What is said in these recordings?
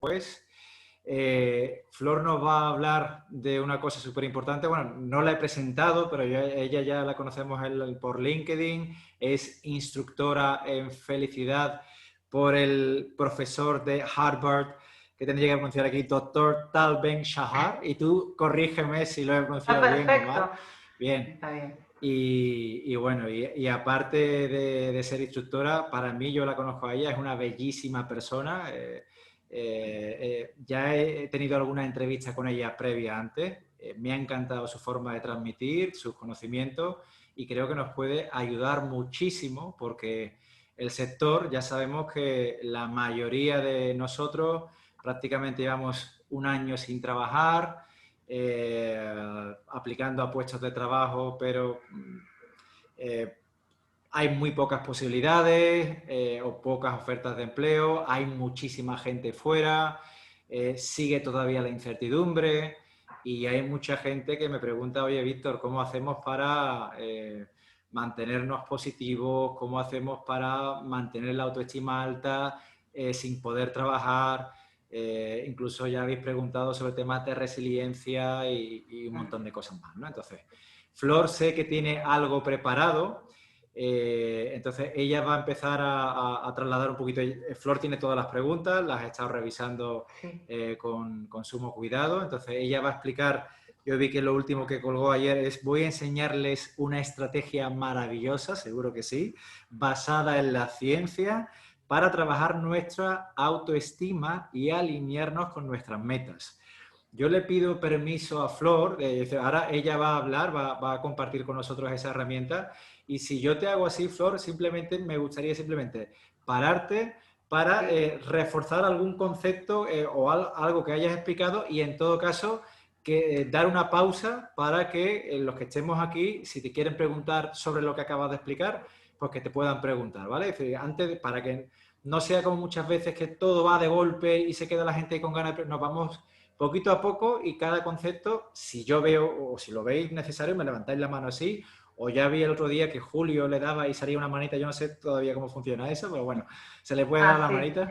Pues Flor nos va a hablar de una cosa súper importante. Bueno, no la he presentado, pero ella ya la conocemos por LinkedIn. Es instructora en felicidad por el profesor de Harvard, que tendría que pronunciar aquí, doctor Tal Ben-Shahar. Y tú corrígeme si lo he Está pronunciado bien o mal. perfecto. Bien. Está bien. Y bueno, y aparte de ser instructora, para mí, yo la conozco a ella, es una bellísima persona. Ya he tenido algunas entrevistas con ella previa antes. Me ha encantado su forma de transmitir, sus conocimientos, y creo que nos puede ayudar muchísimo porque el sector, ya sabemos que la mayoría de nosotros prácticamente llevamos un año sin trabajar, aplicando a puestos de trabajo, pero hay muy pocas posibilidades o pocas ofertas de empleo, hay muchísima gente fuera, sigue todavía la incertidumbre y hay mucha gente que me pregunta, oye, Víctor, ¿cómo hacemos para mantenernos positivos? ¿Cómo hacemos para mantener la autoestima alta sin poder trabajar? Incluso ya habéis preguntado sobre temas de resiliencia y un montón de cosas más, ¿no? Entonces, Flor sé que tiene algo preparado. Entonces ella va a empezar a trasladar un poquito. Flor tiene todas las preguntas, las he estado revisando Sí. con sumo cuidado. Entonces ella va a explicar, yo vi que lo último que colgó ayer es, voy a enseñarles una estrategia maravillosa, seguro que sí, basada en la ciencia para trabajar nuestra autoestima y alinearnos con nuestras metas. Yo le pido permiso a Flor, ahora ella va a hablar, va a compartir con nosotros esa herramienta, y si yo te hago así, Flor, simplemente me gustaría simplemente pararte para reforzar algún concepto o algo que hayas explicado, y en todo caso que dar una pausa para que los que estemos aquí, si te quieren preguntar sobre lo que acabas de explicar, pues que te puedan preguntar, ¿vale? Es decir, antes, para que no sea como muchas veces que todo va de golpe y se queda la gente con ganas, nos vamos poquito a poco, y cada concepto, si yo veo o si lo veis necesario, me levantáis la mano así, o ya vi el otro día que Julio le daba y salía una manita, yo no sé todavía cómo funciona eso, pero bueno, se le puede dar Ah, la sí. manita.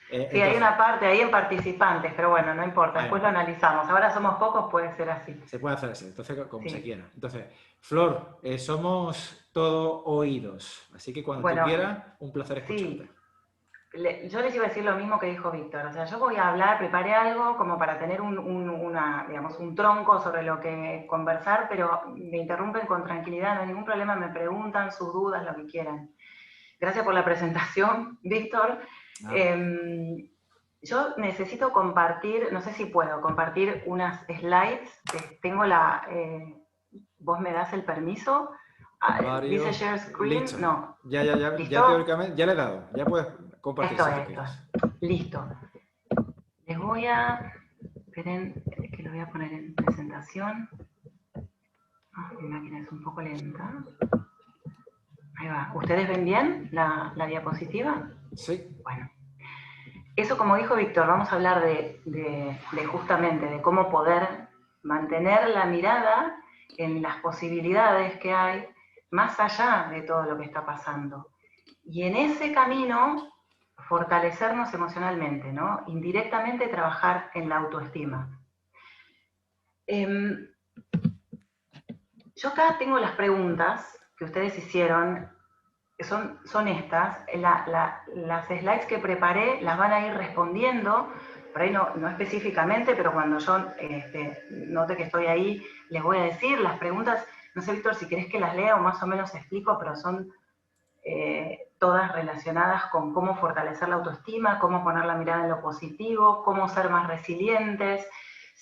Sí, hay Entonces, una parte ahí en participantes, pero bueno, no importa, después bueno, lo analizamos. Ahora somos pocos, puede ser así. se puede hacer así, entonces como se Sí. quiera. Entonces, Flor, somos todo oídos, así que cuando tú Bueno, quieras, un placer escucharte. sí. Yo les iba a decir lo mismo que dijo Víctor. O sea, yo voy a hablar, preparé algo como para tener digamos, un tronco sobre lo que conversar, pero me interrumpen con tranquilidad, no hay ningún problema, me preguntan sus dudas, lo que quieran. Gracias por la presentación, Víctor. Nada. Yo necesito compartir, no sé si puedo, compartir unas slides. Tengo ¿vos me das el permiso? ¿Dice Varios, share screen? listo. No. Ya ¿Listo? teóricamente, ya le he dado, ya puedes compartir Esto si tú es, esto quieres. es. Listo. Les voy a... Esperen, que lo voy a poner en presentación. Mi máquina es un poco lenta. Ahí va. ¿Ustedes ven bien la diapositiva? Sí. Bueno. Eso, como dijo Víctor, vamos a hablar de justamente de cómo poder mantener la mirada en las posibilidades que hay más allá de todo lo que está pasando. Y en ese camino, fortalecernos emocionalmente, ¿no? Indirectamente trabajar en la autoestima. Yo acá tengo las preguntas que ustedes hicieron, que son estas. Las slides que preparé las van a ir respondiendo, por ahí no específicamente, pero cuando yo note que estoy ahí, les voy a decir las preguntas. No sé, Víctor, si querés que las lea o más o menos explico, pero son todas relacionadas con cómo fortalecer la autoestima, cómo poner la mirada en lo positivo, cómo ser más resilientes.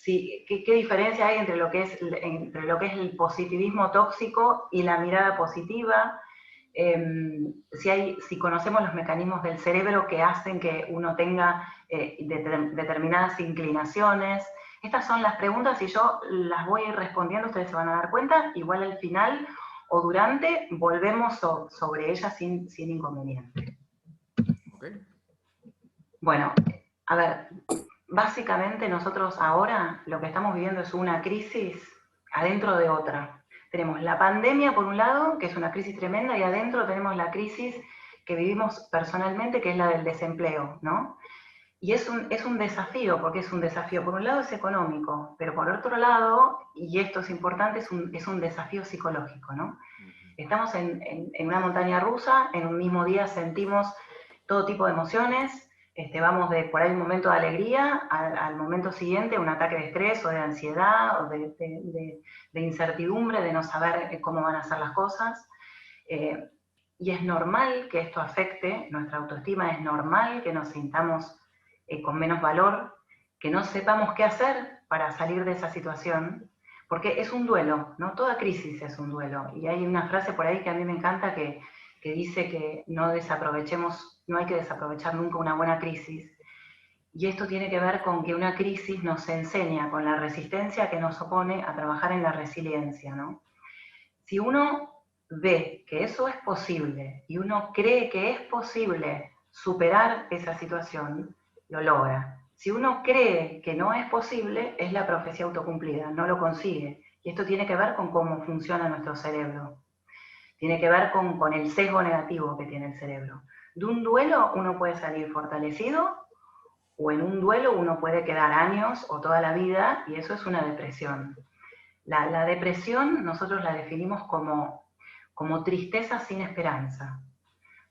¿Qué diferencia hay entre lo que es el positivismo tóxico y la mirada positiva? Si conocemos los mecanismos del cerebro que hacen que uno tenga determinadas inclinaciones. Estas son las preguntas y yo las voy a ir respondiendo, ustedes se van a dar cuenta, igual al final o durante volvemos sobre ellas sin inconveniente. Okay. Bueno, a ver, básicamente nosotros ahora lo que estamos viviendo es una crisis adentro de otra. Tenemos la pandemia por un lado, que es una crisis tremenda, y adentro tenemos la crisis que vivimos personalmente, que es la del desempleo, ¿no? Y es un desafío, porque es un desafío, por un lado es económico, pero por otro lado, y esto es importante, es un desafío psicológico, ¿no? Estamos en una montaña rusa, en un mismo día sentimos todo tipo de emociones, vamos de por ahí un momento de alegría al momento siguiente un ataque de estrés o de ansiedad o de incertidumbre, de no saber cómo van a ser las cosas. Y es normal que esto afecte nuestra autoestima, es normal que nos sintamos con menos valor, que no sepamos qué hacer para salir de esa situación, porque es un duelo, ¿no? Toda crisis es un duelo. Y hay una frase por ahí que a mí me encanta que dice que no hay que desaprovechar nunca una buena crisis. Y esto tiene que ver con que una crisis nos enseña, con la resistencia que nos opone a trabajar en la resiliencia, ¿no? Si uno ve que eso es posible y uno cree que es posible superar esa situación, lo logra. Si uno cree que no es posible, es la profecía autocumplida, no lo consigue. Y esto tiene que ver con cómo funciona nuestro cerebro. Tiene que ver con el sesgo negativo que tiene el cerebro. De un duelo uno puede salir fortalecido, o en un duelo uno puede quedar años o toda la vida, y eso es una depresión. La depresión nosotros la definimos como tristeza sin esperanza.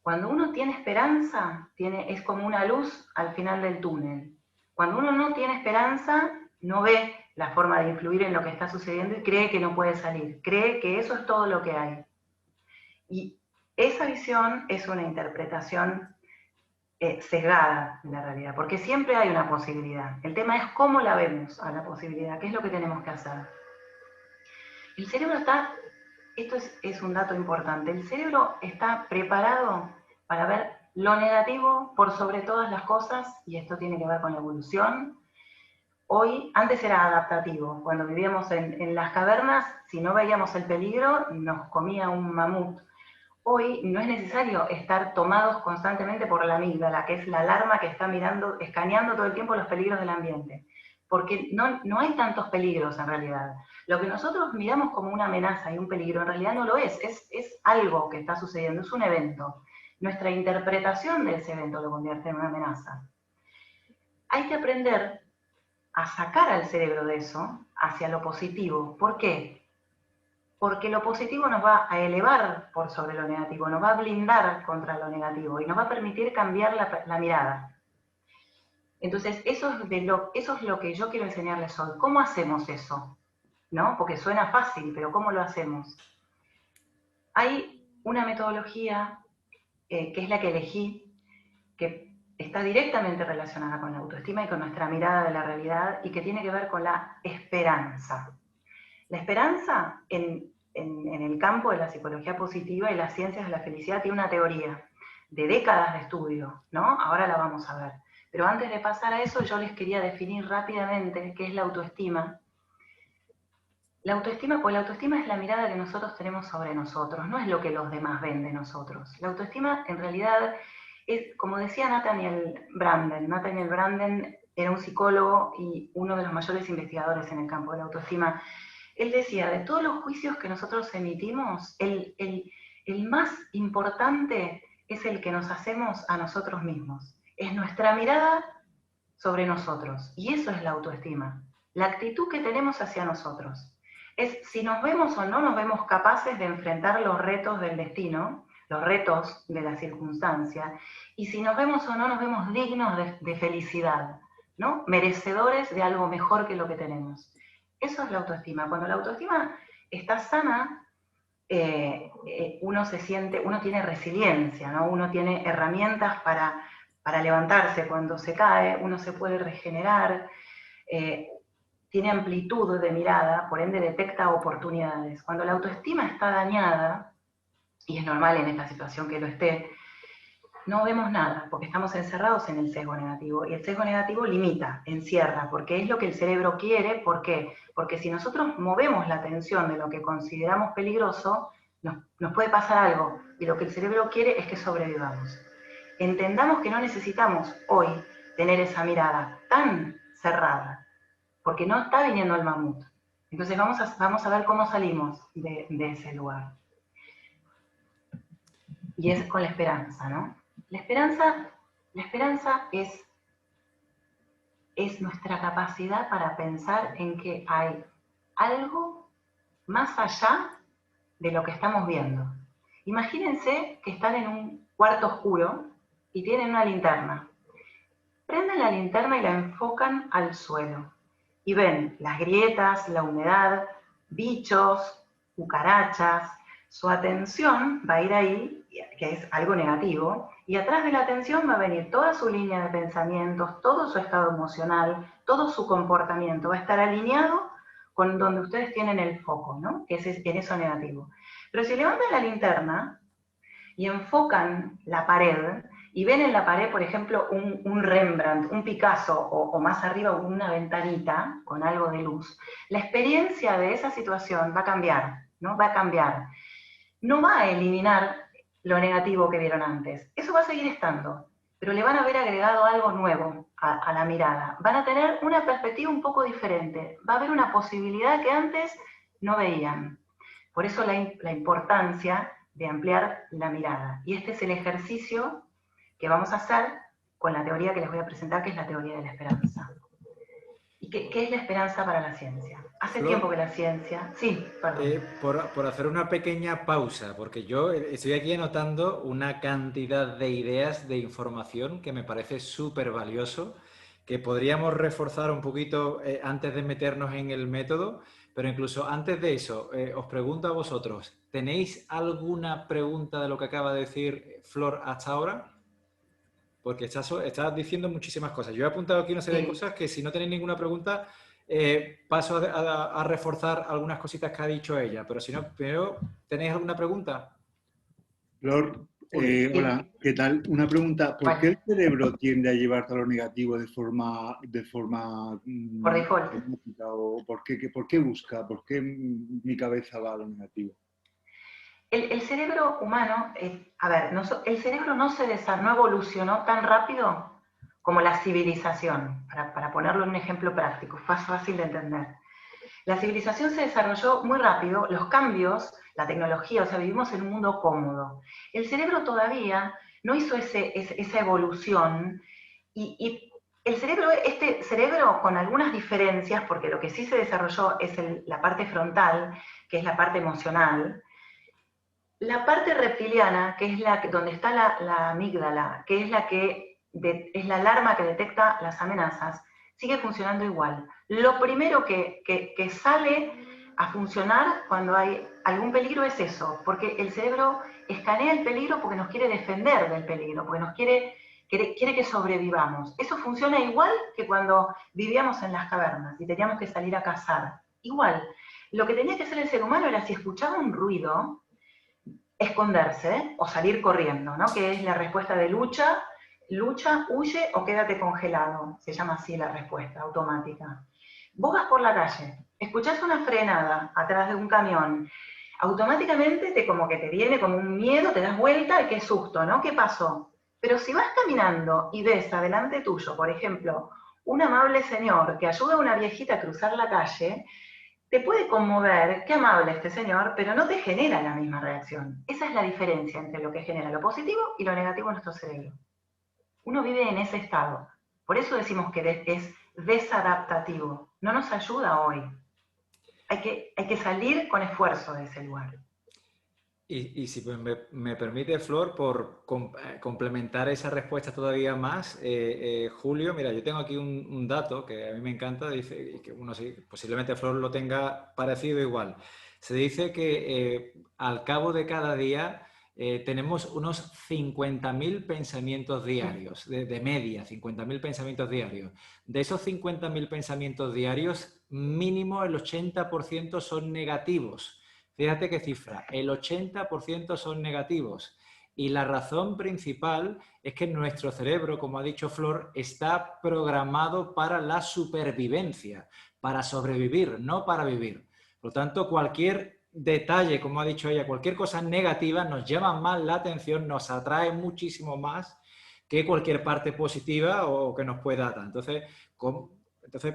Cuando uno tiene esperanza, es como una luz al final del túnel. Cuando uno no tiene esperanza, no ve la forma de influir en lo que está sucediendo y cree que no puede salir. Cree que eso es todo lo que hay. Y esa visión es una interpretación sesgada de la realidad, porque siempre hay una posibilidad. El tema es cómo la vemos a la posibilidad, qué es lo que tenemos que hacer. El cerebro esto es un dato importante, el cerebro está preparado para ver lo negativo por sobre todas las cosas, y esto tiene que ver con la evolución. Antes era adaptativo, cuando vivíamos en las cavernas, si no veíamos el peligro, nos comía un mamut. Hoy no es necesario estar tomados constantemente por la amígdala, que es la alarma que está escaneando todo el tiempo los peligros del ambiente. Porque no hay tantos peligros en realidad. Lo que nosotros miramos como una amenaza y un peligro en realidad no lo es algo que está sucediendo, es un evento. Nuestra interpretación de ese evento lo convierte en una amenaza. Hay que aprender a sacar al cerebro de eso hacia lo positivo. ¿Por qué? Porque lo positivo nos va a elevar por sobre lo negativo, nos va a blindar contra lo negativo y nos va a permitir cambiar la mirada. Entonces, eso es lo que yo quiero enseñarles hoy. ¿Cómo hacemos eso? ¿No? Porque suena fácil, pero ¿cómo lo hacemos? Hay una metodología que es la que elegí, que está directamente relacionada con la autoestima y con nuestra mirada de la realidad y que tiene que ver con la esperanza. La esperanza en el campo de la psicología positiva y las ciencias de la felicidad tiene una teoría de décadas de estudio, ¿no? Ahora la vamos a ver. Pero antes de pasar a eso, yo les quería definir rápidamente qué es la autoestima. La autoestima, pues la autoestima es la mirada que nosotros tenemos sobre nosotros, no es lo que los demás ven de nosotros. La autoestima, en realidad, es, como decía Nathaniel Branden. Nathaniel Branden era un psicólogo y uno de los mayores investigadores en el campo de la autoestima. Él decía, de todos los juicios que nosotros emitimos, el más importante es el que nos hacemos a nosotros mismos. Es nuestra mirada sobre nosotros. Y eso es la autoestima. La actitud que tenemos hacia nosotros. Es si nos vemos o no nos vemos capaces de enfrentar los retos del destino, los retos de la circunstancia, y si nos vemos o no nos vemos dignos de felicidad, ¿no? Merecedores de algo mejor que lo que tenemos. Eso es la autoestima. Cuando la autoestima está sana, uno tiene resiliencia, ¿no? Uno tiene herramientas para levantarse cuando se cae, uno se puede regenerar, tiene amplitud de mirada, por ende detecta oportunidades. Cuando la autoestima está dañada, y es normal en esta situación que lo esté, no vemos nada, porque estamos encerrados en el sesgo negativo, y el sesgo negativo limita, encierra, porque es lo que el cerebro quiere. ¿Por qué? Porque si nosotros movemos la atención de lo que consideramos peligroso, nos puede pasar algo, y lo que el cerebro quiere es que sobrevivamos. Entendamos que no necesitamos hoy tener esa mirada tan cerrada, porque no está viniendo el mamut. Entonces vamos a ver cómo salimos de ese lugar. Y es con la esperanza, ¿no? La esperanza es es nuestra capacidad para pensar en que hay algo más allá de lo que estamos viendo. Imagínense que están en un cuarto oscuro y tienen una linterna. Prenden la linterna y la enfocan al suelo. Y ven las grietas, la humedad, bichos, cucarachas. Su atención va a ir ahí, que es algo negativo, y atrás de la atención va a venir toda su línea de pensamientos, todo su estado emocional, todo su comportamiento. Va a estar alineado con donde ustedes tienen el foco, ¿no? Que es en eso negativo. Pero si levantan la linterna y enfocan la pared, y ven en la pared, por ejemplo, un Rembrandt, un Picasso, o más arriba una ventanita con algo de luz, la experiencia de esa situación va a cambiar, ¿no? Va a cambiar. No va a eliminar lo negativo que vieron antes. Eso va a seguir estando, pero le van a haber agregado algo nuevo a la mirada. Van a tener una perspectiva un poco diferente. Va a haber una posibilidad que antes no veían. Por eso la importancia de ampliar la mirada. Y este es el ejercicio que vamos a hacer con la teoría que les voy a presentar, que es la teoría de la esperanza. ¿Y qué es la esperanza para la ciencia? Hace Flor, tiempo que la ciencia... Sí, perdón. por hacer una pequeña pausa, porque yo estoy aquí anotando una cantidad de ideas, de información que me parece súper valioso, que podríamos reforzar un poquito antes de meternos en el método, pero incluso antes de eso, os pregunto a vosotros, ¿tenéis alguna pregunta de lo que acaba de decir Flor hasta ahora? Porque estás diciendo muchísimas cosas. Yo he apuntado aquí una serie de cosas que si no tenéis ninguna pregunta, paso a reforzar algunas cositas que ha dicho ella. Pero si no, primero, ¿tenéis alguna pregunta? Flor, hola, ¿qué tal? Una pregunta, ¿por qué el cerebro tiende a llevarte a lo negativo de forma por default? ¿O por qué busca? ¿Por qué mi cabeza va a lo negativo? El cerebro humano, a ver, el cerebro no evolucionó tan rápido como la civilización, para ponerlo en un ejemplo práctico, fácil de entender. La civilización se desarrolló muy rápido, los cambios, la tecnología, o sea, vivimos en un mundo cómodo. El cerebro todavía no hizo esa evolución y este cerebro con algunas diferencias, porque lo que sí se desarrolló es la parte frontal, que es la parte emocional. La parte reptiliana, que es donde está la amígdala, que es es la alarma que detecta las amenazas, sigue funcionando igual. Lo primero que sale a funcionar cuando hay algún peligro es eso, porque el cerebro escanea el peligro porque nos quiere defender del peligro, porque nos quiere que sobrevivamos. Eso funciona igual que cuando vivíamos en las cavernas y teníamos que salir a cazar. Igual. Lo que tenía que hacer el ser humano era, si escuchaba un ruido, esconderse o salir corriendo, ¿no? Que es la respuesta de lucha, huye o quédate congelado. Se llama así la respuesta automática. Vos vas por la calle, escuchás una frenada atrás de un camión, automáticamente como que te viene como un miedo, te das vuelta y qué susto, ¿no? ¿Qué pasó? Pero si vas caminando y ves adelante tuyo, por ejemplo, un amable señor que ayuda a una viejita a cruzar la calle, te puede conmover, qué amable este señor, pero no te genera la misma reacción. Esa es la diferencia entre lo que genera lo positivo y lo negativo en nuestro cerebro. Uno vive en ese estado. Por eso decimos que es desadaptativo. No nos ayuda hoy. Hay que salir con esfuerzo de ese lugar. Y si me permite, Flor, por complementar esa respuesta todavía más, Julio, mira, yo tengo aquí un dato que a mí me encanta, dice, y que uno sí, posiblemente Flor lo tenga parecido igual. Se dice que al cabo de cada día tenemos unos 50.000 pensamientos diarios, de media, 50.000 pensamientos diarios. De esos 50.000 pensamientos diarios, mínimo el 80% son negativos. Fíjate qué cifra, el 80% son negativos. Y la razón principal es que nuestro cerebro, como ha dicho Flor, está programado para la supervivencia, para sobrevivir, no para vivir. Por lo tanto, cualquier detalle, como ha dicho ella, cualquier cosa negativa nos llama más la atención, nos atrae muchísimo más que cualquier parte positiva o que nos pueda dar. Entonces,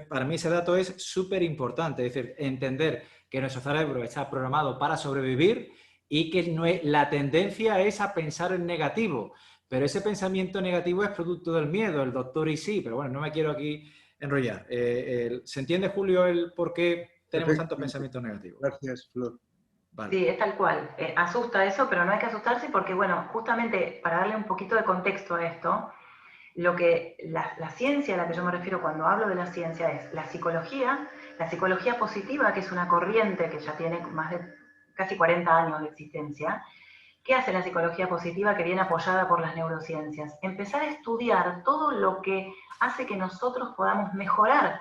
para mí ese dato es súper importante, es decir, entender que nuestro cerebro está programado para sobrevivir y que la tendencia es a pensar en negativo. Pero ese pensamiento negativo es producto del miedo, el doctor y sí, pero bueno, no me quiero aquí enrollar. ¿Se entiende, Julio, el por qué tenemos Perfecto. tantos pensamientos negativos? Gracias, Flor. Vale. Sí, es tal cual. Asusta eso, pero no hay que asustarse porque, bueno, justamente para darle un poquito de contexto a esto, lo que la ciencia a la que yo me refiero cuando hablo de la ciencia es la psicología positiva, que es una corriente que ya tiene más de casi 40 años de existencia. ¿Qué hace la psicología positiva que viene apoyada por las neurociencias? Empezar a estudiar todo lo que hace que nosotros podamos mejorar,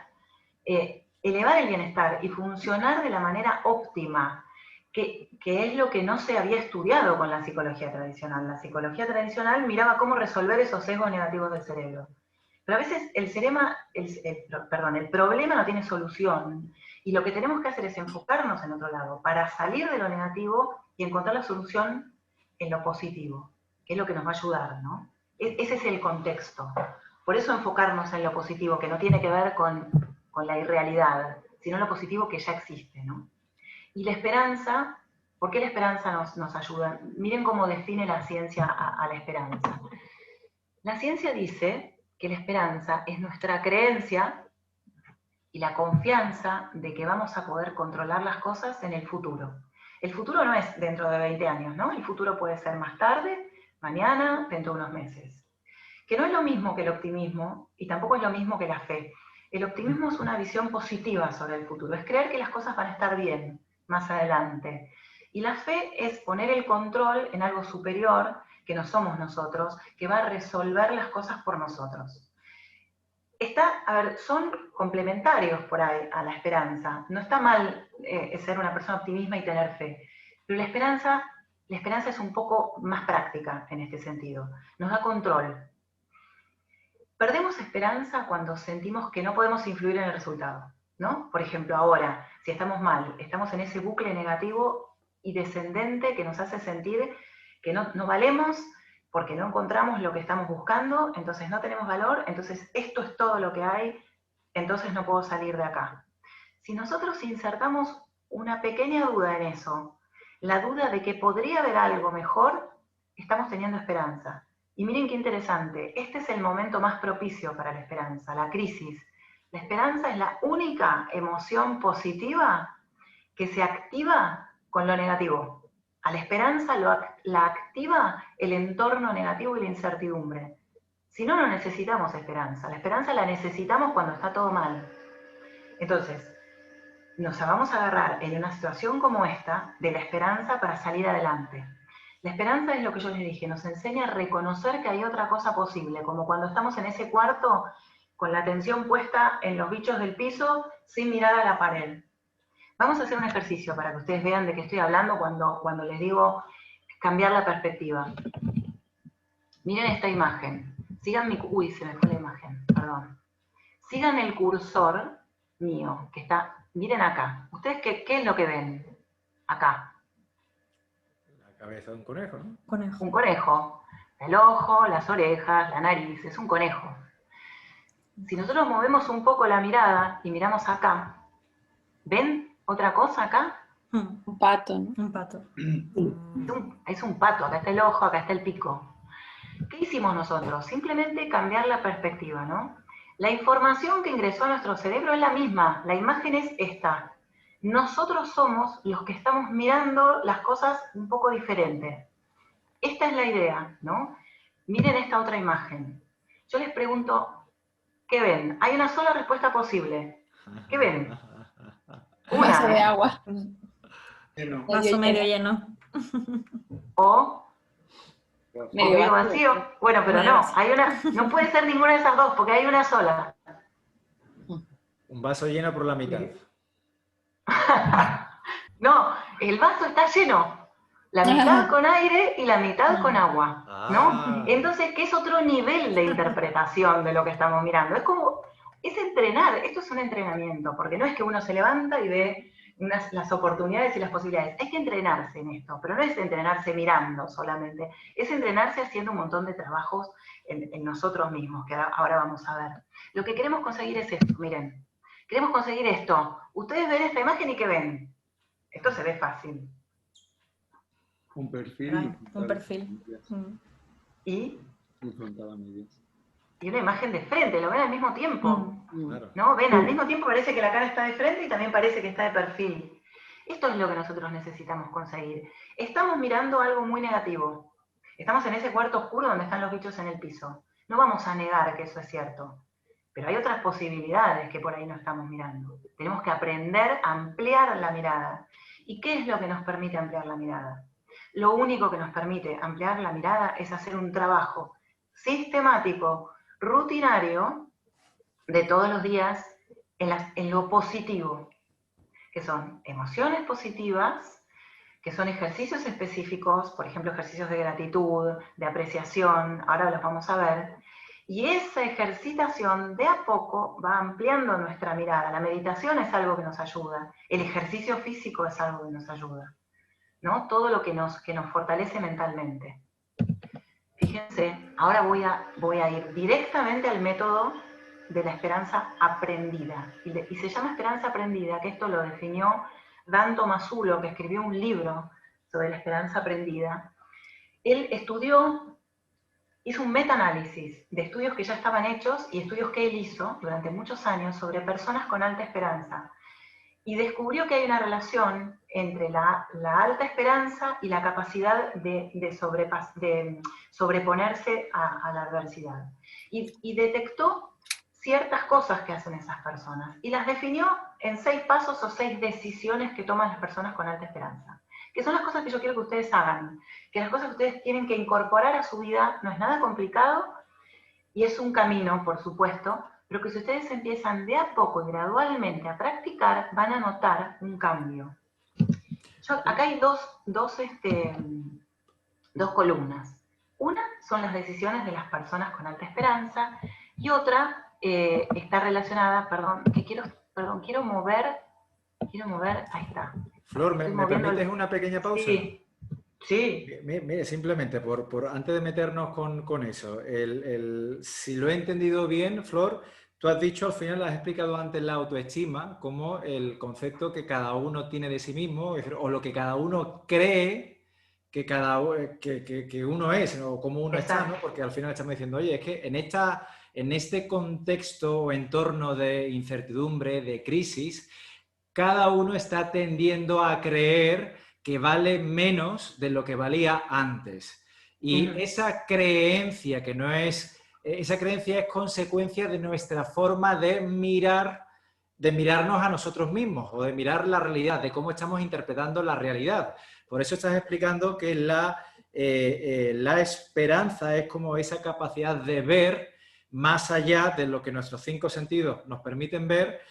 elevar el bienestar y funcionar de la manera óptima, que es lo que no se había estudiado con la psicología tradicional. La psicología tradicional miraba cómo resolver esos sesgos negativos del cerebro. Pero a veces el problema no tiene solución. Y lo que tenemos que hacer es enfocarnos en otro lado para salir de lo negativo y encontrar la solución en lo positivo, que es lo que nos va a ayudar, ¿no? Ese es el contexto. Por eso enfocarnos en lo positivo, que no tiene que ver con la irrealidad, sino lo positivo que ya existe, ¿no? Y la esperanza, ¿por qué la esperanza nos ayuda? Miren cómo define la ciencia a la esperanza. La ciencia dice que la esperanza es nuestra creencia y la confianza de que vamos a poder controlar las cosas en el futuro. El futuro no es dentro de 20 años, ¿no? El futuro puede ser más tarde, mañana, dentro de unos meses. Que no es lo mismo que el optimismo y tampoco es lo mismo que la fe. El optimismo es una visión positiva sobre el futuro, es creer que las cosas van a estar bien más adelante. Y la fe es poner el control en algo superior, que no somos nosotros, que va a resolver las cosas por nosotros. Son complementarios por ahí a la esperanza. No está mal ser una persona optimista y tener fe, pero la esperanza es un poco más práctica en este sentido. Nos da control. Perdemos esperanza cuando sentimos que no podemos influir en el resultado, ¿no? Por ejemplo, ahora, si estamos mal, estamos en ese bucle negativo y descendente que nos hace sentir que no valemos porque no encontramos lo que estamos buscando, entonces no tenemos valor, entonces esto es todo lo que hay, entonces no puedo salir de acá. Si nosotros insertamos una pequeña duda en eso, la duda de que podría haber algo mejor, estamos teniendo esperanza. Y miren qué interesante, este es el momento más propicio para la esperanza, la crisis. La esperanza es la única emoción positiva que se activa con lo negativo. A la esperanza la activa el entorno negativo y la incertidumbre. Si no, no necesitamos esperanza. La esperanza la necesitamos cuando está todo mal. Entonces, nos vamos a agarrar en una situación como esta de la esperanza para salir adelante. La esperanza es lo que yo les dije, nos enseña a reconocer que hay otra cosa posible, como cuando estamos en ese cuarto con la atención puesta en los bichos del piso sin mirar a la pared. Vamos a hacer un ejercicio para que ustedes vean de qué estoy hablando cuando les digo cambiar la perspectiva. Miren esta imagen. Sigan mi... Uy, se me fue la imagen, perdón. Sigan el cursor mío, que está... Miren acá. ¿Ustedes qué es lo que ven? Acá. La cabeza de un conejo, ¿no? Conejo. Un conejo. El ojo, las orejas, la nariz, es un conejo. Si nosotros movemos un poco la mirada y miramos acá, ¿ven otra cosa acá? Un pato, ¿no? Un pato. Es un pato, acá está el ojo, acá está el pico. ¿Qué hicimos nosotros? Simplemente cambiar la perspectiva, ¿no? La información que ingresó a nuestro cerebro es la misma, la imagen es esta. Nosotros somos los que estamos mirando las cosas un poco diferente. Esta es la idea, ¿no? Miren esta otra imagen. Yo les pregunto, ¿qué ven? Hay una sola respuesta posible. ¿Qué ven? Un vaso de agua. Vaso medio lleno. O medio vacío. Bueno, pero no, no puede ser ninguna de esas dos, porque hay una sola. Un vaso lleno por la mitad. No, el vaso está lleno. La mitad con aire y la mitad con agua, ¿no? Entonces, ¿qué es otro nivel de interpretación de lo que estamos mirando? Es entrenar, esto es un entrenamiento, porque no es que uno se levanta y ve las oportunidades y las posibilidades. Hay que entrenarse en esto, pero no es entrenarse mirando solamente, es entrenarse haciendo un montón de trabajos en nosotros mismos, que ahora vamos a ver. Lo que queremos conseguir es esto, miren. Queremos conseguir esto. Ustedes ven esta imagen y ¿qué ven? Esto se ve fácil. Un perfil. Un perfil. ¿Y? Un frontal a medias. y una imagen de frente, lo ven al mismo tiempo. Claro. ¿No? Ven, al mismo tiempo parece que la cara está de frente y también parece que está de perfil. Esto es lo que nosotros necesitamos conseguir. Estamos mirando algo muy negativo. Estamos en ese cuarto oscuro donde están los bichos en el piso. No vamos a negar que eso es cierto. Pero hay otras posibilidades que por ahí no estamos mirando. Tenemos que aprender a ampliar la mirada. ¿Y qué es lo que nos permite ampliar la mirada? Lo único que nos permite ampliar la mirada es hacer un trabajo sistemático, rutinario, de todos los días en lo positivo, que son emociones positivas, que son ejercicios específicos, por ejemplo, ejercicios de gratitud, de apreciación, ahora los vamos a ver, y esa ejercitación de a poco va ampliando nuestra mirada. La meditación es algo que nos ayuda, el ejercicio físico es algo que nos ayuda, ¿no? Todo lo que nos fortalece mentalmente. Fíjense, ahora voy a ir directamente al método de la esperanza aprendida. Y se llama esperanza aprendida, que esto lo definió Dan Tomasulo, que escribió un libro sobre la esperanza aprendida. Él hizo un metaanálisis de estudios que ya estaban hechos y estudios que él hizo durante muchos años sobre personas con alta esperanza. Y descubrió que hay una relación entre la alta esperanza y la capacidad de sobreponerse a la adversidad. Y detectó ciertas cosas que hacen esas personas, y las definió en 6 pasos o 6 decisiones que toman las personas con alta esperanza, que son las cosas que yo quiero que ustedes hagan, que las cosas que ustedes tienen que incorporar a su vida. No es nada complicado, y es un camino, por supuesto, pero que si ustedes empiezan de a poco y gradualmente a practicar, van a notar un cambio. Acá hay dos columnas. Una son las decisiones de las personas con alta esperanza, y otra está relacionada, quiero mover, ahí está. Flor, ¿me permites una pequeña pausa? Sí. Sí. Mire, simplemente antes de meternos con eso, si lo he entendido bien, Flor, tú has dicho, al final has explicado antes la autoestima como el concepto que cada uno tiene de sí mismo, o lo que cada uno cree que uno es, o cómo uno está, ¿no? Porque al final estamos diciendo, oye, es que en este contexto o entorno de incertidumbre, de crisis, cada uno está tendiendo a creer que vale menos de lo que valía antes. Y esa creencia esa creencia es consecuencia de nuestra forma de mirarnos a nosotros mismos, o de mirar la realidad, de cómo estamos interpretando la realidad. Por eso estás explicando que la esperanza es como esa capacidad de ver más allá de lo que nuestros 5 sentidos nos permiten ver,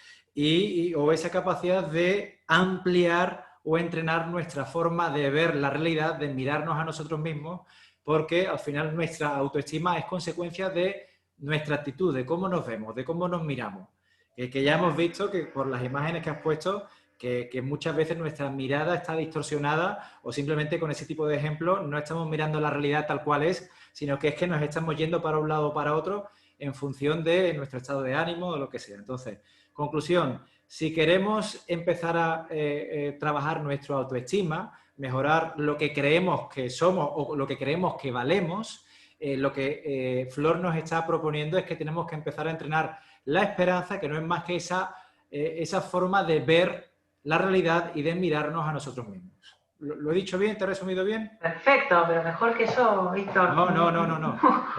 o esa capacidad de ampliar o entrenar nuestra forma de ver la realidad, de mirarnos a nosotros mismos, porque al final nuestra autoestima es consecuencia de nuestra actitud, de cómo nos vemos, de cómo nos miramos. Que ya hemos visto que por las imágenes que has puesto, que muchas veces nuestra mirada está distorsionada, o simplemente con ese tipo de ejemplos no estamos mirando la realidad tal cual es, sino que es que nos estamos yendo para un lado o para otro en función de nuestro estado de ánimo o lo que sea. Entonces, conclusión, si queremos empezar a trabajar nuestra autoestima, mejorar lo que creemos que somos o lo que creemos que valemos, lo que Flor nos está proponiendo es que tenemos que empezar a entrenar la esperanza, que no es más que esa forma de ver la realidad y de mirarnos a nosotros mismos. ¿Lo he dicho bien? ¿Te he resumido bien? Perfecto, pero mejor que yo, Víctor. No.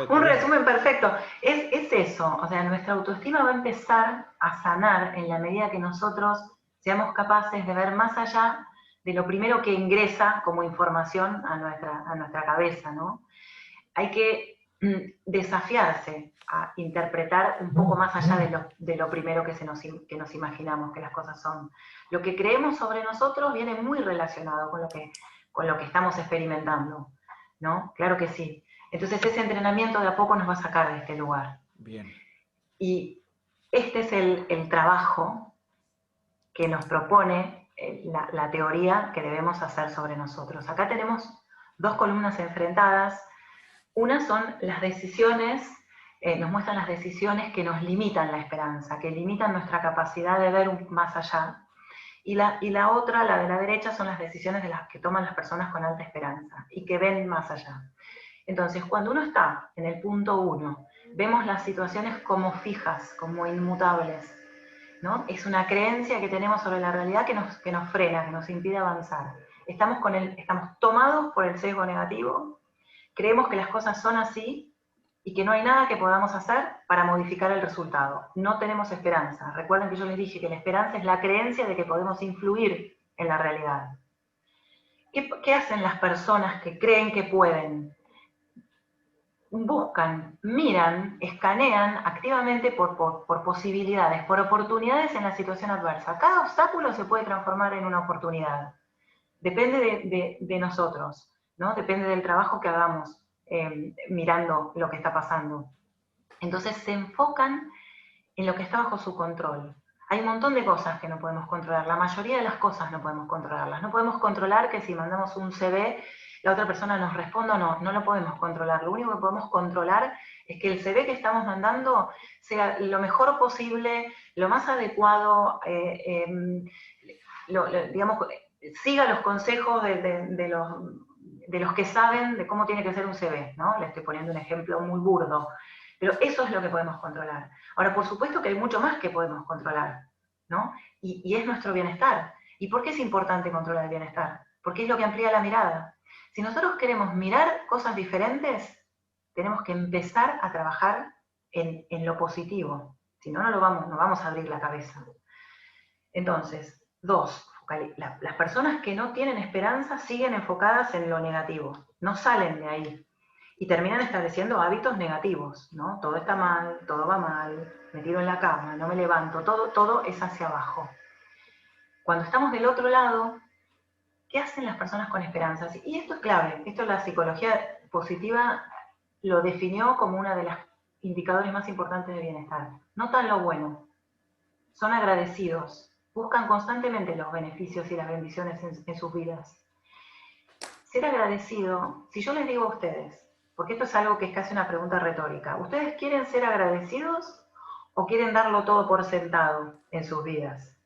Un resumen perfecto. Es eso, o sea, nuestra autoestima va a empezar a sanar en la medida que nosotros seamos capaces de ver más allá de lo primero que ingresa como información a nuestra cabeza, ¿no? Hay que desafiarse a interpretar un poco más allá de lo primero que nos imaginamos que las cosas son. Lo que creemos sobre nosotros viene muy relacionado con lo que estamos experimentando, ¿no? Claro que sí. Entonces ese entrenamiento de a poco nos va a sacar de este lugar. Bien. Y este es el trabajo que nos propone la teoría que debemos hacer sobre nosotros. Acá tenemos 2 columnas enfrentadas. Una son las decisiones, nos muestran las decisiones que nos limitan la esperanza, que limitan nuestra capacidad de ver más allá. Y la otra, la de la derecha, son las decisiones de las que toman las personas con alta esperanza y que ven más allá. Entonces, cuando uno está en el punto 1, vemos las situaciones como fijas, como inmutables, ¿no? Es una creencia que tenemos sobre la realidad que nos frena, que nos impide avanzar. Estamos tomados por el sesgo negativo, creemos que las cosas son así y que no hay nada que podamos hacer para modificar el resultado. No tenemos esperanza. Recuerden que yo les dije que la esperanza es la creencia de que podemos influir en la realidad. ¿Qué hacen las personas que creen que pueden? Buscan, miran, escanean activamente por posibilidades, por oportunidades en la situación adversa. Cada obstáculo se puede transformar en una oportunidad. Depende de nosotros, ¿no? Depende del trabajo que hagamos mirando lo que está pasando. Entonces se enfocan en lo que está bajo su control. Hay un montón de cosas que no podemos controlar. La mayoría de las cosas no podemos controlarlas. No podemos controlar que si mandamos un CV la otra persona nos responda o no. No lo podemos controlar. Lo único que podemos controlar es que el CV que estamos mandando sea lo mejor posible, lo más adecuado, digamos, siga los consejos de los que saben de cómo tiene que ser un CV, ¿no? Le estoy poniendo un ejemplo muy burdo. Pero eso es lo que podemos controlar. Ahora, por supuesto que hay mucho más que podemos controlar, ¿no? Y es nuestro bienestar. ¿Y por qué es importante controlar el bienestar? Porque es lo que amplía la mirada. Si nosotros queremos mirar cosas diferentes, tenemos que empezar a trabajar en lo positivo. Si no, no vamos a abrir la cabeza. Entonces, 2, las personas que no tienen esperanza siguen enfocadas en lo negativo, no salen de ahí y terminan estableciendo hábitos negativos, ¿no? Todo está mal, todo va mal, me tiro en la cama, no me levanto, todo es hacia abajo. Cuando estamos del otro lado, ¿qué hacen las personas con esperanzas? Y esto es clave, esto la psicología positiva lo definió como uno de los indicadores más importantes de bienestar. Notan lo bueno, son agradecidos, buscan constantemente los beneficios y las bendiciones en sus vidas. Ser agradecido, si yo les digo a ustedes, porque esto es algo que es casi una pregunta retórica, ¿ustedes quieren ser agradecidos o quieren darlo todo por sentado en sus vidas?